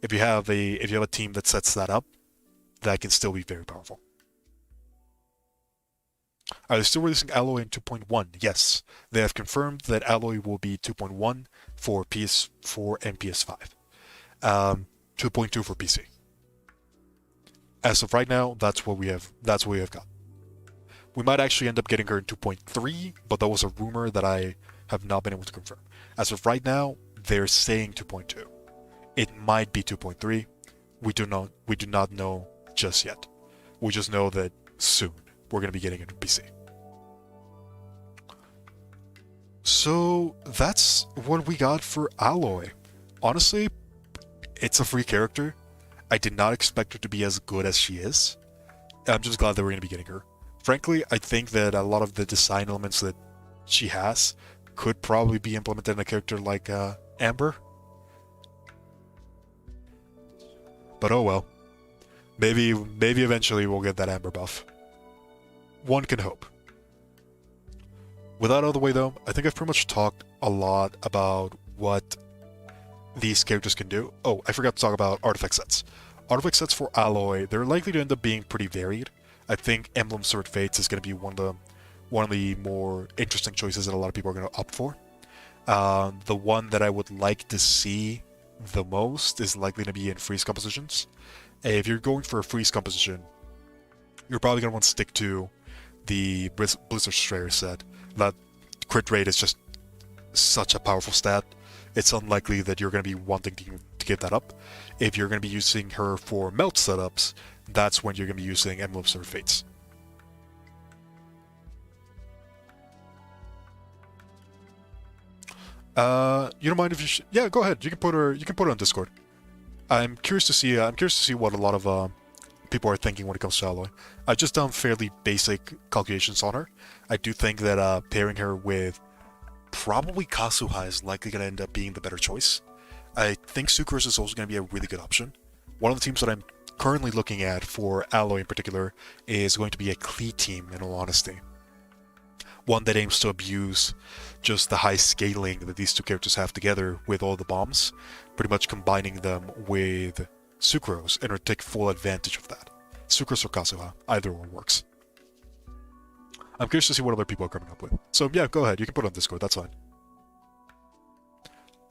If you have a team that sets that up, that can still be very powerful. Are they still releasing Alloy in 2.1? Yes, they have confirmed that Alloy will be 2.1 for PS4 and PS5, 2.2 for PC. As of right now, that's what we have got. We might actually end up getting her in 2.3, but that was a rumor that I have not been able to confirm. As of right now, they're saying 2.2. It might be 2.3. We do not know just yet. We just know that soon we're going to be getting it in PC. So that's what we got for Alloy. Honestly, it's a free character. I did not expect her to be as good as she is. I'm just glad that we're going to be getting her. Frankly, I think that a lot of the design elements that she has could probably be implemented in a character like Amber. But oh well. Maybe eventually we'll get that Amber buff. One can hope. With that out of the way though, I think I've pretty much talked a lot about what these characters can do. Oh, I forgot to talk about artifact sets. Artifact sets for Alloy, they're likely to end up being pretty varied. I think Emblem Sword Fates is going to be one of the more interesting choices that a lot of people are going to opt for. The one that I would like to see the most is likely to be in freeze compositions. If you're going for a freeze composition, you're probably going to want to stick to the Blizzard Strayer set. That crit rate is just such a powerful stat. It's unlikely that you're going to be wanting to give that up. If you're going to be using her for melt setups, that's when you're going to be using Emblem Sword Fates. You don't mind if you? Yeah, go ahead. You can put her on Discord. I'm curious to see what a lot of people are thinking when it comes to Alloy. I've just done fairly basic calculations on her. I do think that pairing her with probably Kazuha is likely going to end up being the better choice. I think Sucrose is also going to be a really good option. One of the teams that I'm currently looking at for Alloy in particular is going to be a Klee team, in all honesty. One that aims to abuse just the high scaling that these two characters have together with all the bombs, pretty much combining them with Sucrose and take full advantage of that. Sucrose or Kazuha, either one works. I'm curious to see what other people are coming up with. So yeah, go ahead, you can put it on Discord, that's fine.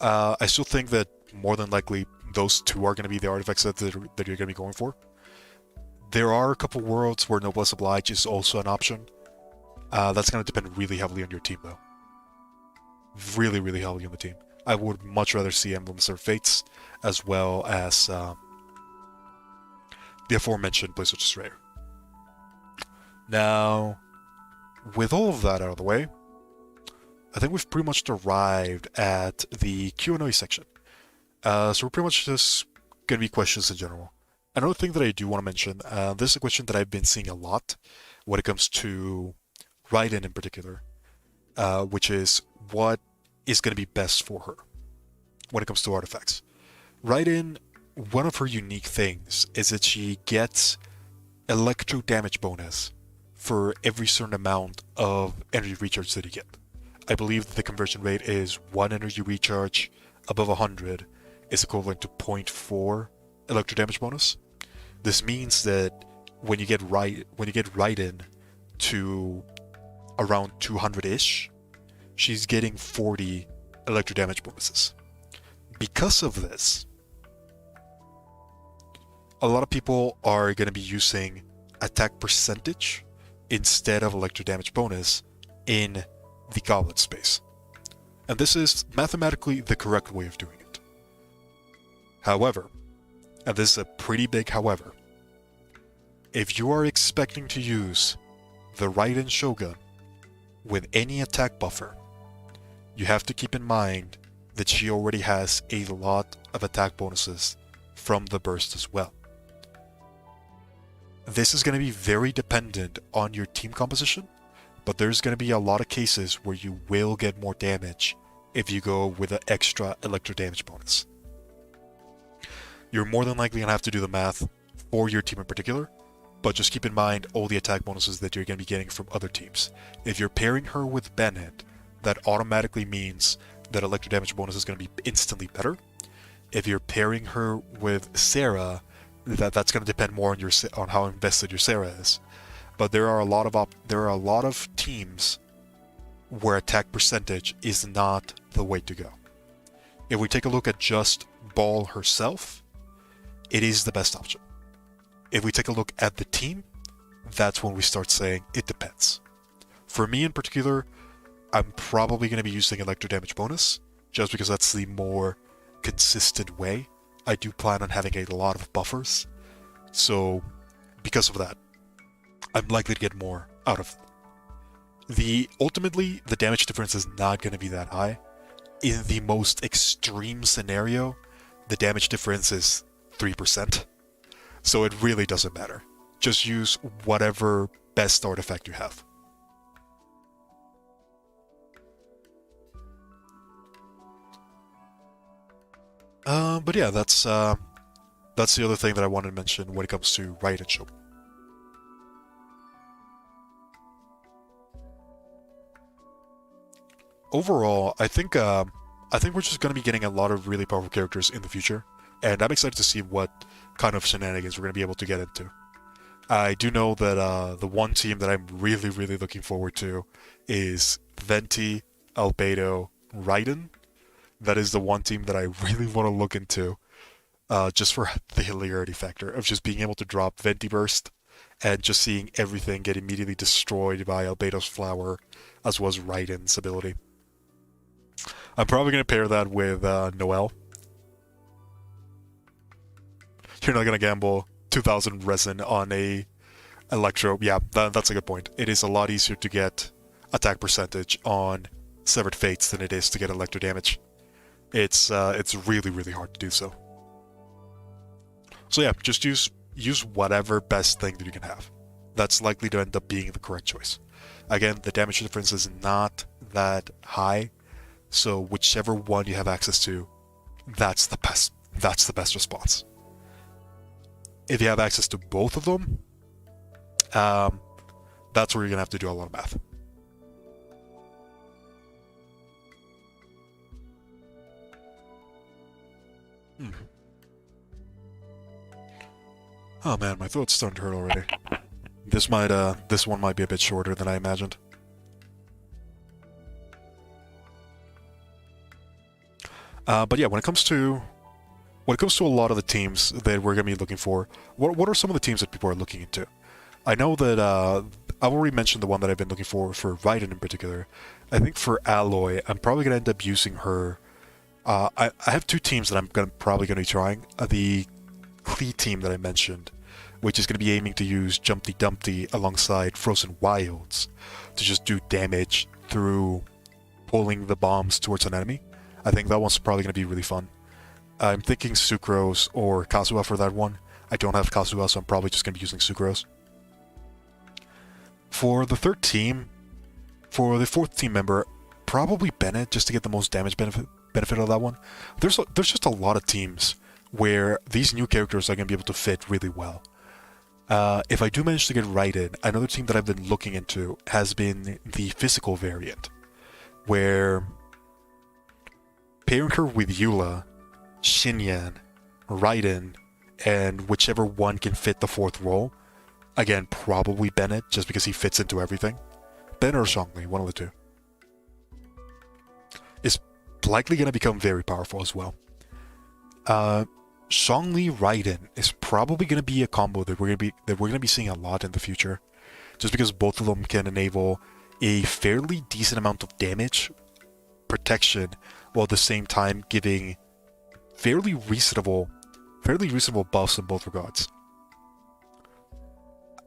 I still think that more than likely those two are going to be the artifacts that you're going to be going for. There are a couple worlds where Noblesse Oblige is also an option. That's going to depend really heavily on your team though. Really, really heavily on the team. I would much rather see Emblem Sword Fates as well as the aforementioned Blizzard Strayer. Now, with all of that out of the way, I think we've pretty much arrived at the Q&A section. So we're pretty much just going to be questions in general. Another thing that I do want to mention, this is a question that I've been seeing a lot when it comes to Raiden in particular, which is what is going to be best for her when it comes to artifacts. Raiden, one of her unique things is that she gets electro damage bonus for every certain amount of energy recharge that you get. I believe that the conversion rate is 1 energy recharge above 100 is equivalent to 0.4 electro damage bonus. This means that when you get Raiden to around 200-ish, she's getting 40 electro damage bonuses. Because of this, a lot of people are going to be using attack percentage instead of electro damage bonus in the goblet space. And this is mathematically the correct way of doing it. However, and this is a pretty big however, if you are expecting to use the Raiden Shogun with any attack buffer, you have to keep in mind that she already has a lot of attack bonuses from the burst as well. This is going to be very dependent on your team composition, but there's going to be a lot of cases where you will get more damage if you go with an extra electro damage bonus. You're more than likely going to have to do the math for your team in particular, but just keep in mind all the attack bonuses that you're going to be getting from other teams. If you're pairing her with Bennett, that automatically means that electro damage bonus is going to be instantly better. If you're pairing her with Sara, that's going to depend more on how invested your Sara is. But there are a lot of teams where attack percentage is not the way to go. If we take a look at just Ball herself, it is the best option. If we take a look at the team, that's when we start saying it depends. For me in particular, I'm probably going to be using electro damage bonus, just because that's the more consistent way. I do plan on having a lot of buffers, so because of that, I'm likely to get more out of it. Ultimately, the damage difference is not going to be that high. In the most extreme scenario, the damage difference is 3%, so it really doesn't matter. Just use whatever best artifact you have. But yeah, that's the other thing that I wanted to mention when it comes to Raiden Shogun. Overall, I think we're just going to be getting a lot of really powerful characters in the future, and I'm excited to see what kind of shenanigans we're going to be able to get into. I do know that the one team that I'm really, really looking forward to is Venti, Albedo, Raiden. That is the one team that I really want to look into, just for the hilarity factor of just being able to drop Venti Burst and just seeing everything get immediately destroyed by Albedo's Flower, as well as Raiden's ability. I'm probably going to pair that with Noel. You're not going to gamble 2000 resin on a Electro. Yeah, that's a good point. It is a lot easier to get attack percentage on Severed Fates than it is to get electro damage. It's really, really hard to do so. So yeah, just use whatever best thing that you can have. That's likely to end up being the correct choice. Again, the damage difference is not that high, so whichever one you have access to, that's the best response. If you have access to both of them, that's where you're gonna have to do a lot of math. Oh man, my throat's starting to hurt already. This one might be a bit shorter than I imagined. But yeah, when it comes to a lot of the teams that we're gonna be looking for, what are some of the teams that people are looking into? I know that I've already mentioned the one that I've been looking for Raiden in particular. I think for Alloy, I'm probably gonna end up using her. I have two teams that I'm probably gonna be trying. The Klee team that I mentioned, which is going to be aiming to use Jumpty Dumpty alongside Frozen Wilds to just do damage through pulling the bombs towards an enemy. I think that one's probably going to be really fun. I'm thinking Sucrose or Kazuha for that one. I don't have Kazuha, so I'm probably just going to be using Sucrose. For the third team, for the fourth team member, probably Bennett, just to get the most damage benefit of that one. There's just a lot of teams where these new characters are going to be able to fit really well. If I do manage to get Raiden, another team that I've been looking into has been the physical variant, where pairing her with Eula, Shinyan, Raiden, and whichever one can fit the fourth role. Again, probably Bennett, just because he fits into everything. Bennett or Zhongli, one of the two. Is likely going to become very powerful as well. Zhongli Raiden is probably going to be a combo that we're going to be seeing a lot in the future, just because both of them can enable a fairly decent amount of damage, protection, while at the same time giving fairly reasonable buffs in both regards.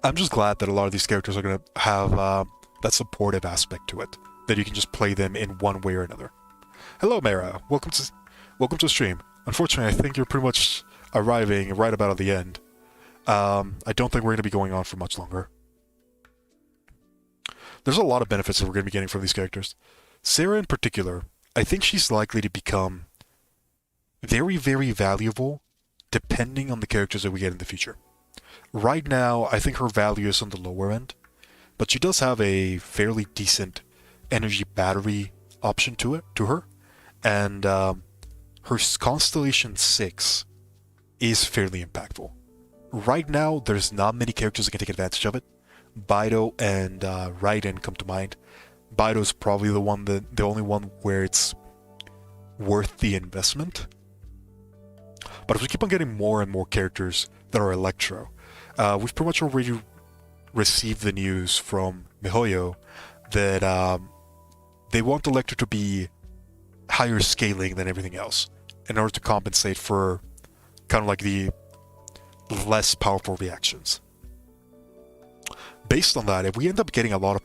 I'm just glad that a lot of these characters are going to have that supportive aspect to it, that you can just play them in one way or another. Hello, Mara. Welcome to the stream. Unfortunately, I think you're pretty much arriving right about at the end. I don't think we're going to be going on for much longer. There's a lot of benefits that we're going to be getting from these characters. Sara in particular, I think she's likely to become very, very valuable depending on the characters that we get in the future. Right now, I think her value is on the lower end, but she does have a fairly decent energy battery option to her, and her Constellation 6 is fairly impactful. Right now, there's not many characters that can take advantage of it. Baido and Raiden come to mind. Baido's probably the only one where it's worth the investment. But if we keep on getting more and more characters that are Electro, we've pretty much already received the news from MiHoYo that they want Electro to be higher scaling than everything else in order to compensate for kind of like the less powerful reactions. Based on that, if we end up getting a lot of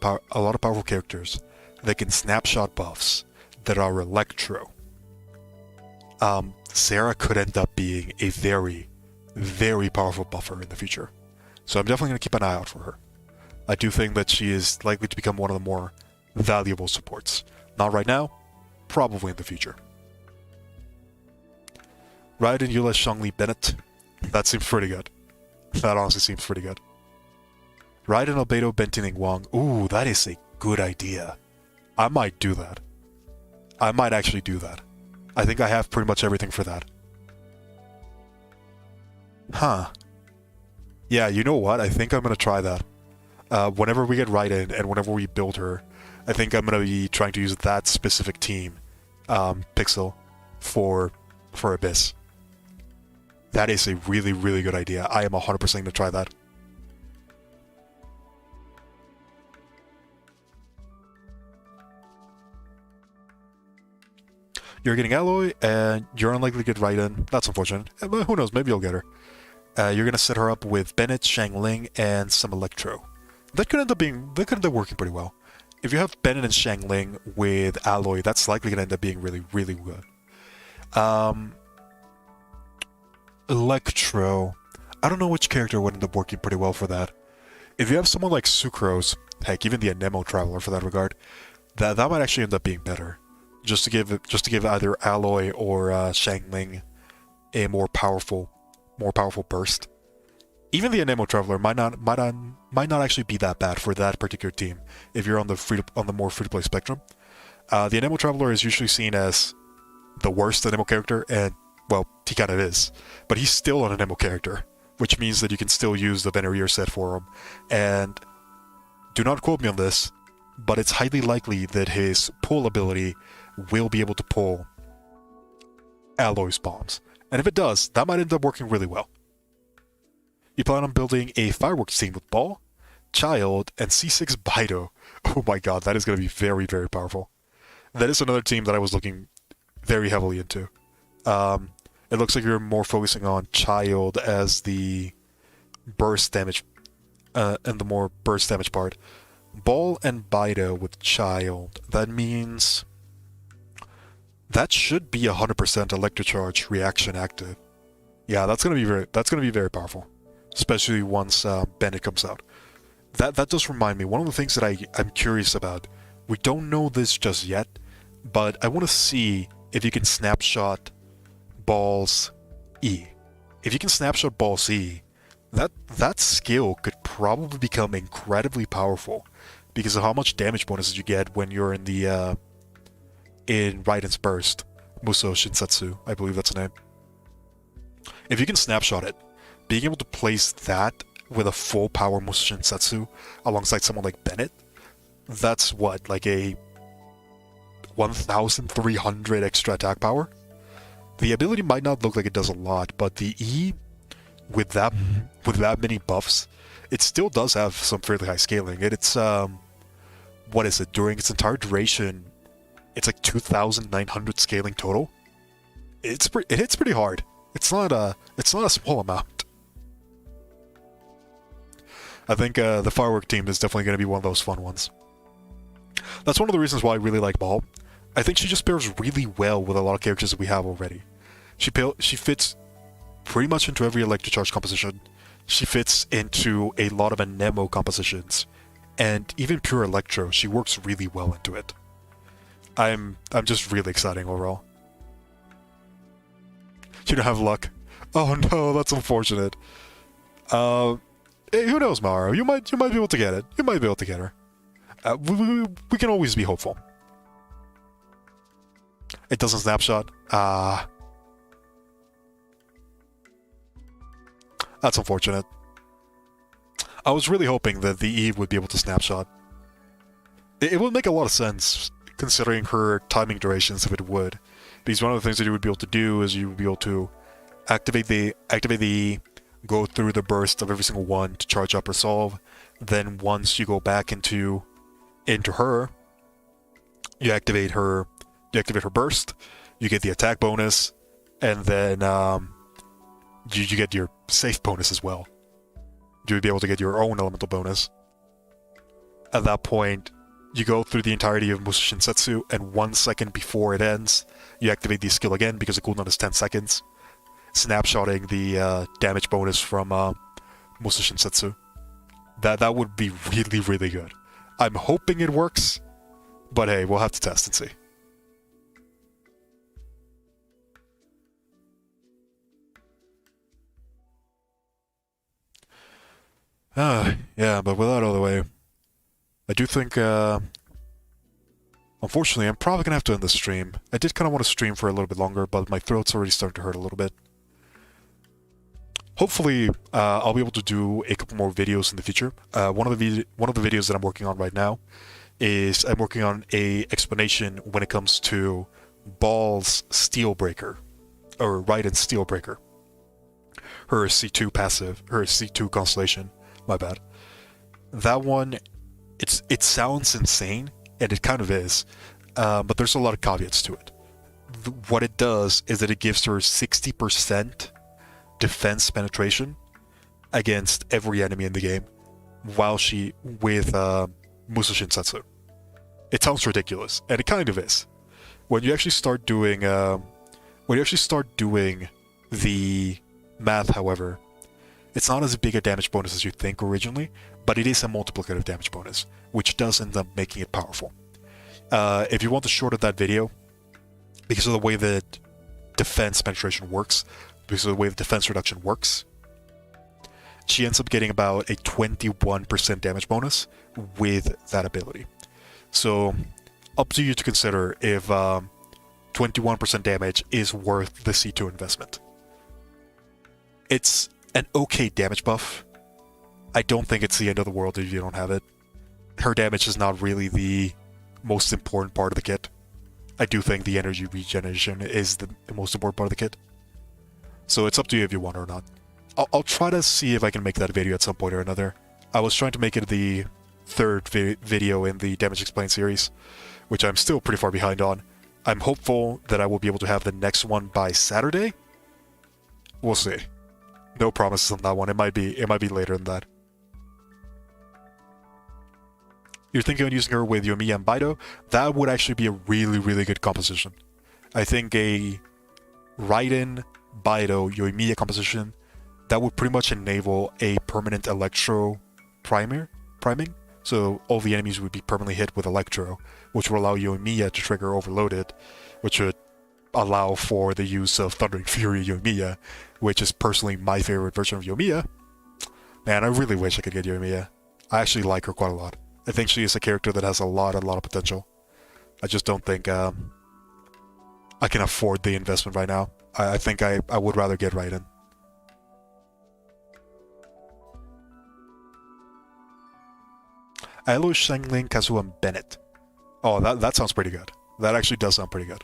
powerful characters that can snapshot buffs that are Electro, Sara could end up being a very, very powerful buffer in the future. So I'm definitely going to keep an eye out for her. I do think that she is likely to become one of the more valuable supports. Not right now, probably in the future. Raiden, Eula, Zhongli, Bennett. That seems pretty good. That honestly seems pretty good. Raiden, Albedo, Benting, Wong. Ooh, that is a good idea. I might do that. I might actually do that. I think I have pretty much everything for that. Huh. Yeah, you know what? I think I'm going to try that. Whenever we get Raiden and whenever we build her, I think I'm going to be trying to use that specific team, Pixel, for Abyss. That is a really, really good idea. I am 100% going to try that. You're getting Alloy, and you're unlikely to get Raiden. That's unfortunate. But who knows, maybe you'll get her. You're going to set her up with Bennett, Xiangling, and some Electro. That could end up working pretty well. If you have Bennett and Xiangling with Alloy, that's likely going to end up being really, really good. Electro. I don't know which character would end up working pretty well for that. If you have someone like Sucrose, heck, even the Anemo Traveler for that regard, that might actually end up being better. Just to give either Alloy or Xiangling a more powerful burst. Even the Anemo Traveler might not actually be that bad for that particular team if you're on the more free to play spectrum. The Anemo Traveler is usually seen as the worst Anemo character, and well, he kind of is, but he's still an Anemo character, which means that you can still use the Venereer set for him. And do not quote me on this, but it's highly likely that his pull ability will be able to pull Alloy's bombs. And if it does, that might end up working really well. You plan on building a fireworks team with Ball, Child, and C6 Baido. Oh my god, that is going to be very, very powerful. That is another team that I was looking very heavily into. It looks like you're more focusing on Child as the burst damage, and the more burst damage part. Ball and Baido with Child. That means that should be 100% Electrocharge reaction active. Yeah, that's gonna be very powerful, especially once Bennett comes out. That does remind me, one of the things that I'm curious about. We don't know this just yet, but I want to see if you can snapshot Ball's E. If you can snapshot Ball's E, that skill could probably become incredibly powerful because of how much damage bonuses you get when you're in the in Raiden's Burst. Muso Shinsatsu, I believe that's the name. If you can snapshot it, being able to place that with a full power Musoshin Setsu alongside someone like Bennett, that's what, like a 1,300 extra attack power? The ability might not look like it does a lot, but the E, with that many buffs, it still does have some fairly high scaling. It's what is it? During its entire duration, it's like 2,900 scaling total. It hits pretty hard. It's not a small amount. I think the firework team is definitely going to be one of those fun ones. That's one of the reasons why I really like Ball. I think she just pairs really well with a lot of characters that we have already. She fits pretty much into every Electrocharge composition. She fits into a lot of Anemo compositions, and even pure Electro, she works really well into it. I'm just really exciting overall. You don't have luck. Oh no, that's unfortunate. Hey, who knows, Mara? You might be able to get it. You might be able to get her. We can always be hopeful. It doesn't snapshot. That's unfortunate. I was really hoping that the Eve would be able to snapshot. It would make a lot of sense, considering her timing durations, if it would. Because one of the things that you would be able to do is you would be able to activate the go through the burst of every single one to charge up Resolve. Then once you go back into her, you activate her burst, you get the attack bonus, and then you get your safe bonus as well. You would be able to get your own elemental bonus. At that point, you go through the entirety of Musoshin Setsu, and 1 second before it ends, you activate the skill again because the cooldown is 10 seconds, snapshotting the damage bonus from Musoshin Setsu. That would be really, really good. I'm hoping it works, but hey, we'll have to test and see. Yeah, but with that out of the way, I do think, unfortunately, I'm probably gonna have to end the stream. I did kind of want to stream for a little bit longer, but my throat's already starting to hurt a little bit. Hopefully, I'll be able to do a couple more videos in the future. One of the videos that I'm working on right now is I'm working on a explanation when it comes to Ball's Steelbreaker, or Raiden's Steelbreaker. Her C2 passive, her C2 constellation. My bad. That one, it sounds insane, and it kind of is, but there's a lot of caveats to it. What it does is that it gives her 60% defense penetration against every enemy in the game, while with Musoshin Setsu. It sounds ridiculous, and it kind of is. When you actually start doing the math, however, it's not as big a damage bonus as you think originally, but it is a multiplicative damage bonus, which does end up making it powerful. If you want the short of that video, because of the way that defense penetration works, because of the way the defense reduction works, she ends up getting about a 21% damage bonus with that ability. So, up to you to consider if 21% damage is worth the C2 investment. It's an okay damage buff. I don't think it's the end of the world if you don't have it. Her damage is not really the most important part of the kit. I do think the energy regeneration is the most important part of the kit. So it's up to you if you want it or not. I'll try to see if I can make that video at some point or another. I was trying to make it the third video in the Damage Explained series, which I'm still pretty far behind on. I'm hopeful that I will be able to have the next one by Saturday. We'll see. No promises on that one. It might be later than that. You're thinking of using her with Yoimiya and Baido? That would actually be a really, really good composition. I think a Raiden, Baido, Yoimiya composition, that would pretty much enable a permanent Electro priming. So all the enemies would be permanently hit with Electro, which will allow Yoimiya to trigger Overloaded, which would allow for the use of Thundering Fury Yoimiya, which is personally my favorite version of Yoimiya. Man, I really wish I could get Yoimiya. I actually like her quite a lot. I think she is a character that has a lot of potential. I just don't think I can afford the investment right now. I think I would rather get Raiden. Aloy, Shangling, Kazuha, and Bennett. Oh, that sounds pretty good. That actually does sound pretty good.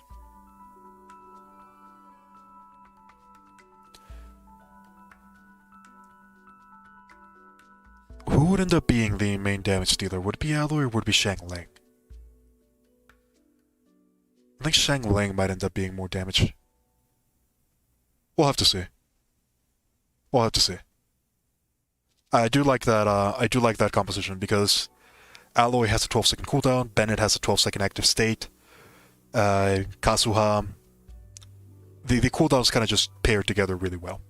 Who would end up being the main damage dealer? Would it be Aloy or would it be Shangling? I think Shangling might end up being more damage. We'll have to see. We'll have to see. I do like that. I do like that composition because Aloy has a 12-second cooldown. Bennett has a 12-second active state. Kazuha. The cooldowns kind of just pair together really well.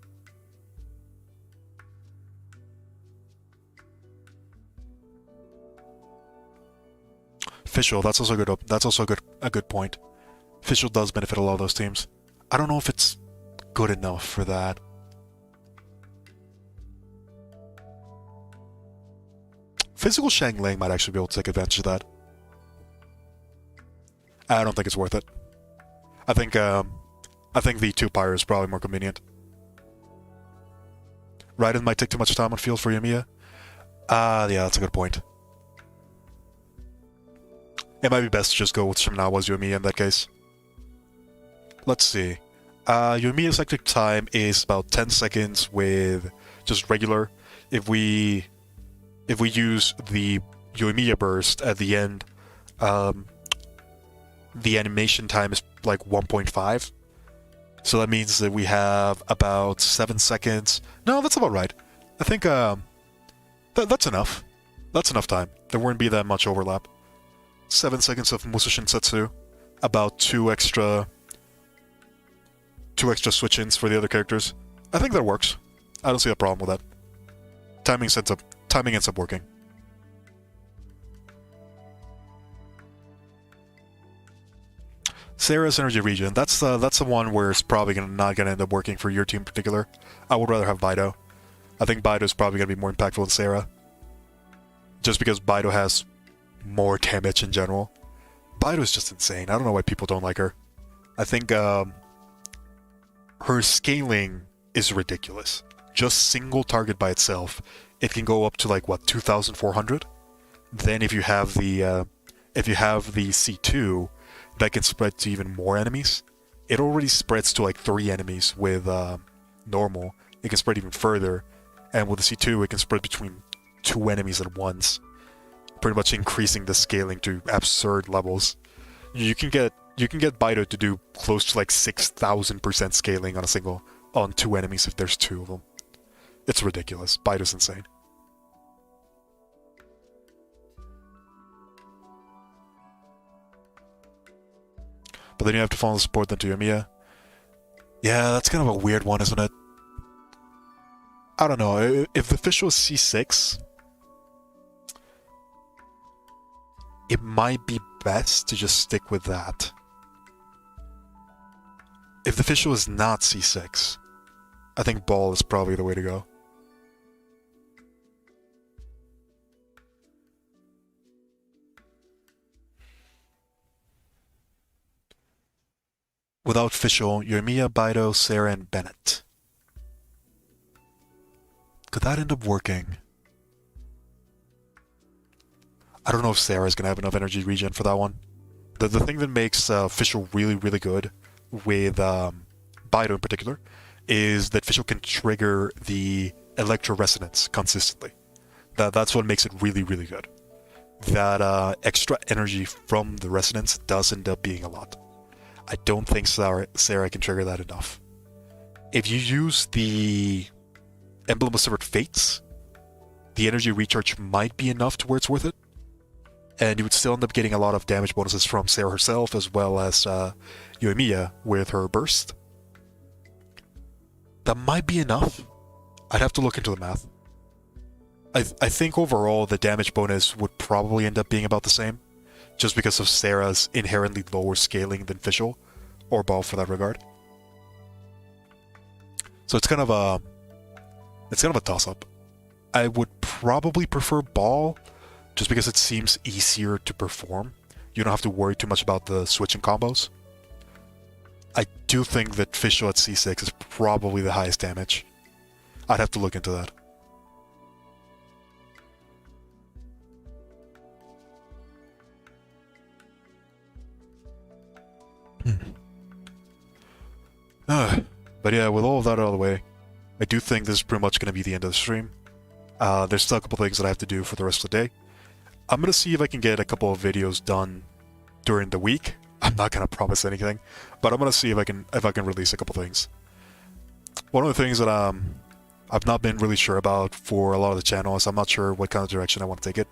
Fischl, that's also good. That's also a good point. Fischl does benefit a lot of those teams. I don't know if it's good enough for that. Physical Shangling might actually be able to take advantage of that. I don't think it's worth it. I think the 2-pyre is probably more convenient. Raiden might take too much time on field for Yoimiya. Yeah, that's a good point. It might be best to just go with Shiminawa's Yoimiya in that case. Let's see. Yoimiya's active time is about 10 seconds with just regular. If we use the Yoimiya burst at the end, the animation time is like 1.5. So that means that we have about 7 seconds. No, that's about right. I think that's enough. That's enough time. There wouldn't be that much overlap. 7 seconds of Musou Shinsetsu. About two extra switch-ins for the other characters. I think that works. I don't see a problem with that. Timing ends up working. Sara's energy regen. That's the one where it's probably not gonna end up working for your team in particular. I would rather have Baido. I think Baido is probably gonna be more impactful than Sara. Just because Baido has more damage in general. Baido is just insane. I don't know why people don't like her. I think her scaling is ridiculous. Just single target by itself, it can go up to like what, 2,400. Then if you have the C2, that can spread to even more enemies. It already spreads to like 3 enemies with normal. It can spread even further, and with the C2, it can spread between 2 enemies at once, pretty much increasing the scaling to absurd levels. You can get Baido to do close to like 6,000% scaling on 2 enemies if there's 2 of them. It's ridiculous. Baido's insane. But then you have to follow the support then to Yoimiya. Yeah, that's kind of a weird one, isn't it? I don't know. If the fish was C6, it might be best to just stick with that. If the fish was not C6, I think ball is probably the way to go. Without Fischl, Yoimiya, Baido, Sara, and Bennett. Could that end up working? I don't know if Sara's gonna have enough energy regen for that one. The thing that makes Fischl really, really good with Baido in particular is that Fischl can trigger the electro resonance consistently. That's what makes it really, really good. That extra energy from the resonance does end up being a lot. I don't think Sara can trigger that enough. If you use the Emblem of Severed Fates, the energy recharge might be enough to where it's worth it. And you would still end up getting a lot of damage bonuses from Sara herself, as well as Yoimiya with her burst. That might be enough. I'd have to look into the math. I think overall the damage bonus would probably end up being about the same, just because of Sara's inherently lower scaling than Fischl, or Ball for that regard. So it's kind of a toss-up. I would probably prefer Ball, just because it seems easier to perform. You don't have to worry too much about the switching combos. I do think that Fischl at C6 is probably the highest damage. I'd have to look into that. But yeah, with all of that out of the way, I do think this is pretty much going to be the end of the stream. There's still a couple things that I have to do for the rest of the day. I'm going to see if I can get a couple of videos done during the week. I'm not going to promise anything, but I'm going to see if I can release a couple things. One of the things that I've not been really sure about for a lot of the channels, I'm not sure what kind of direction I want to take it.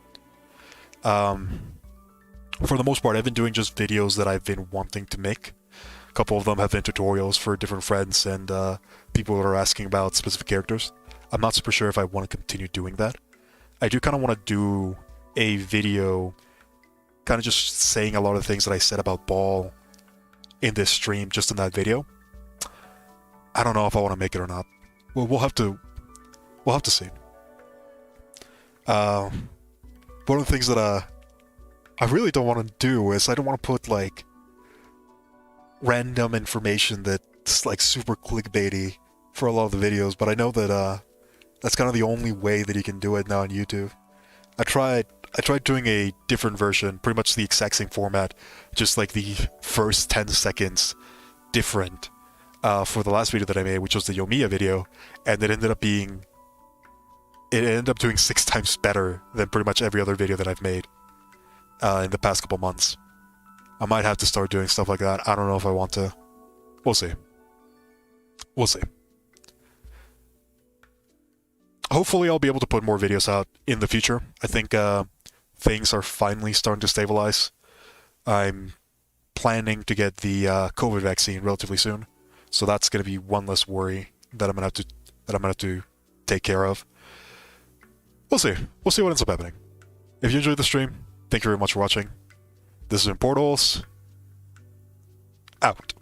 For the most part, I've been doing just videos that I've been wanting to make. A couple of them have been tutorials for different friends and people that are asking about specific characters. I'm not super sure if I want to continue doing that. I do kind of want to do a video kind of just saying a lot of the things that I said about Ball in this stream, just in that video. I don't know if I want to make it or not. Well, we'll have to see. One of the things that I really don't want to do is I don't want to put like random information that's like super clickbaity for a lot of the videos, but I know that that's kind of the only way that you can do it now on YouTube. I tried doing a different version, pretty much the exact same format, just like the first 10 seconds different for the last video that I made, which was the Yomiya video, and it ended up doing 6 times better than pretty much every other video that I've made in the past couple months. I might have to start doing stuff like that. I don't know if I want to. We'll see. We'll see. Hopefully I'll be able to put more videos out in the future. I think things are finally starting to stabilize. I'm planning to get the COVID vaccine relatively soon, so that's going to be one less worry that I'm gonna have to take care of. We'll see. We'll see what ends up happening. If you enjoyed the stream, thank you very much for watching. This has been Portals. Out.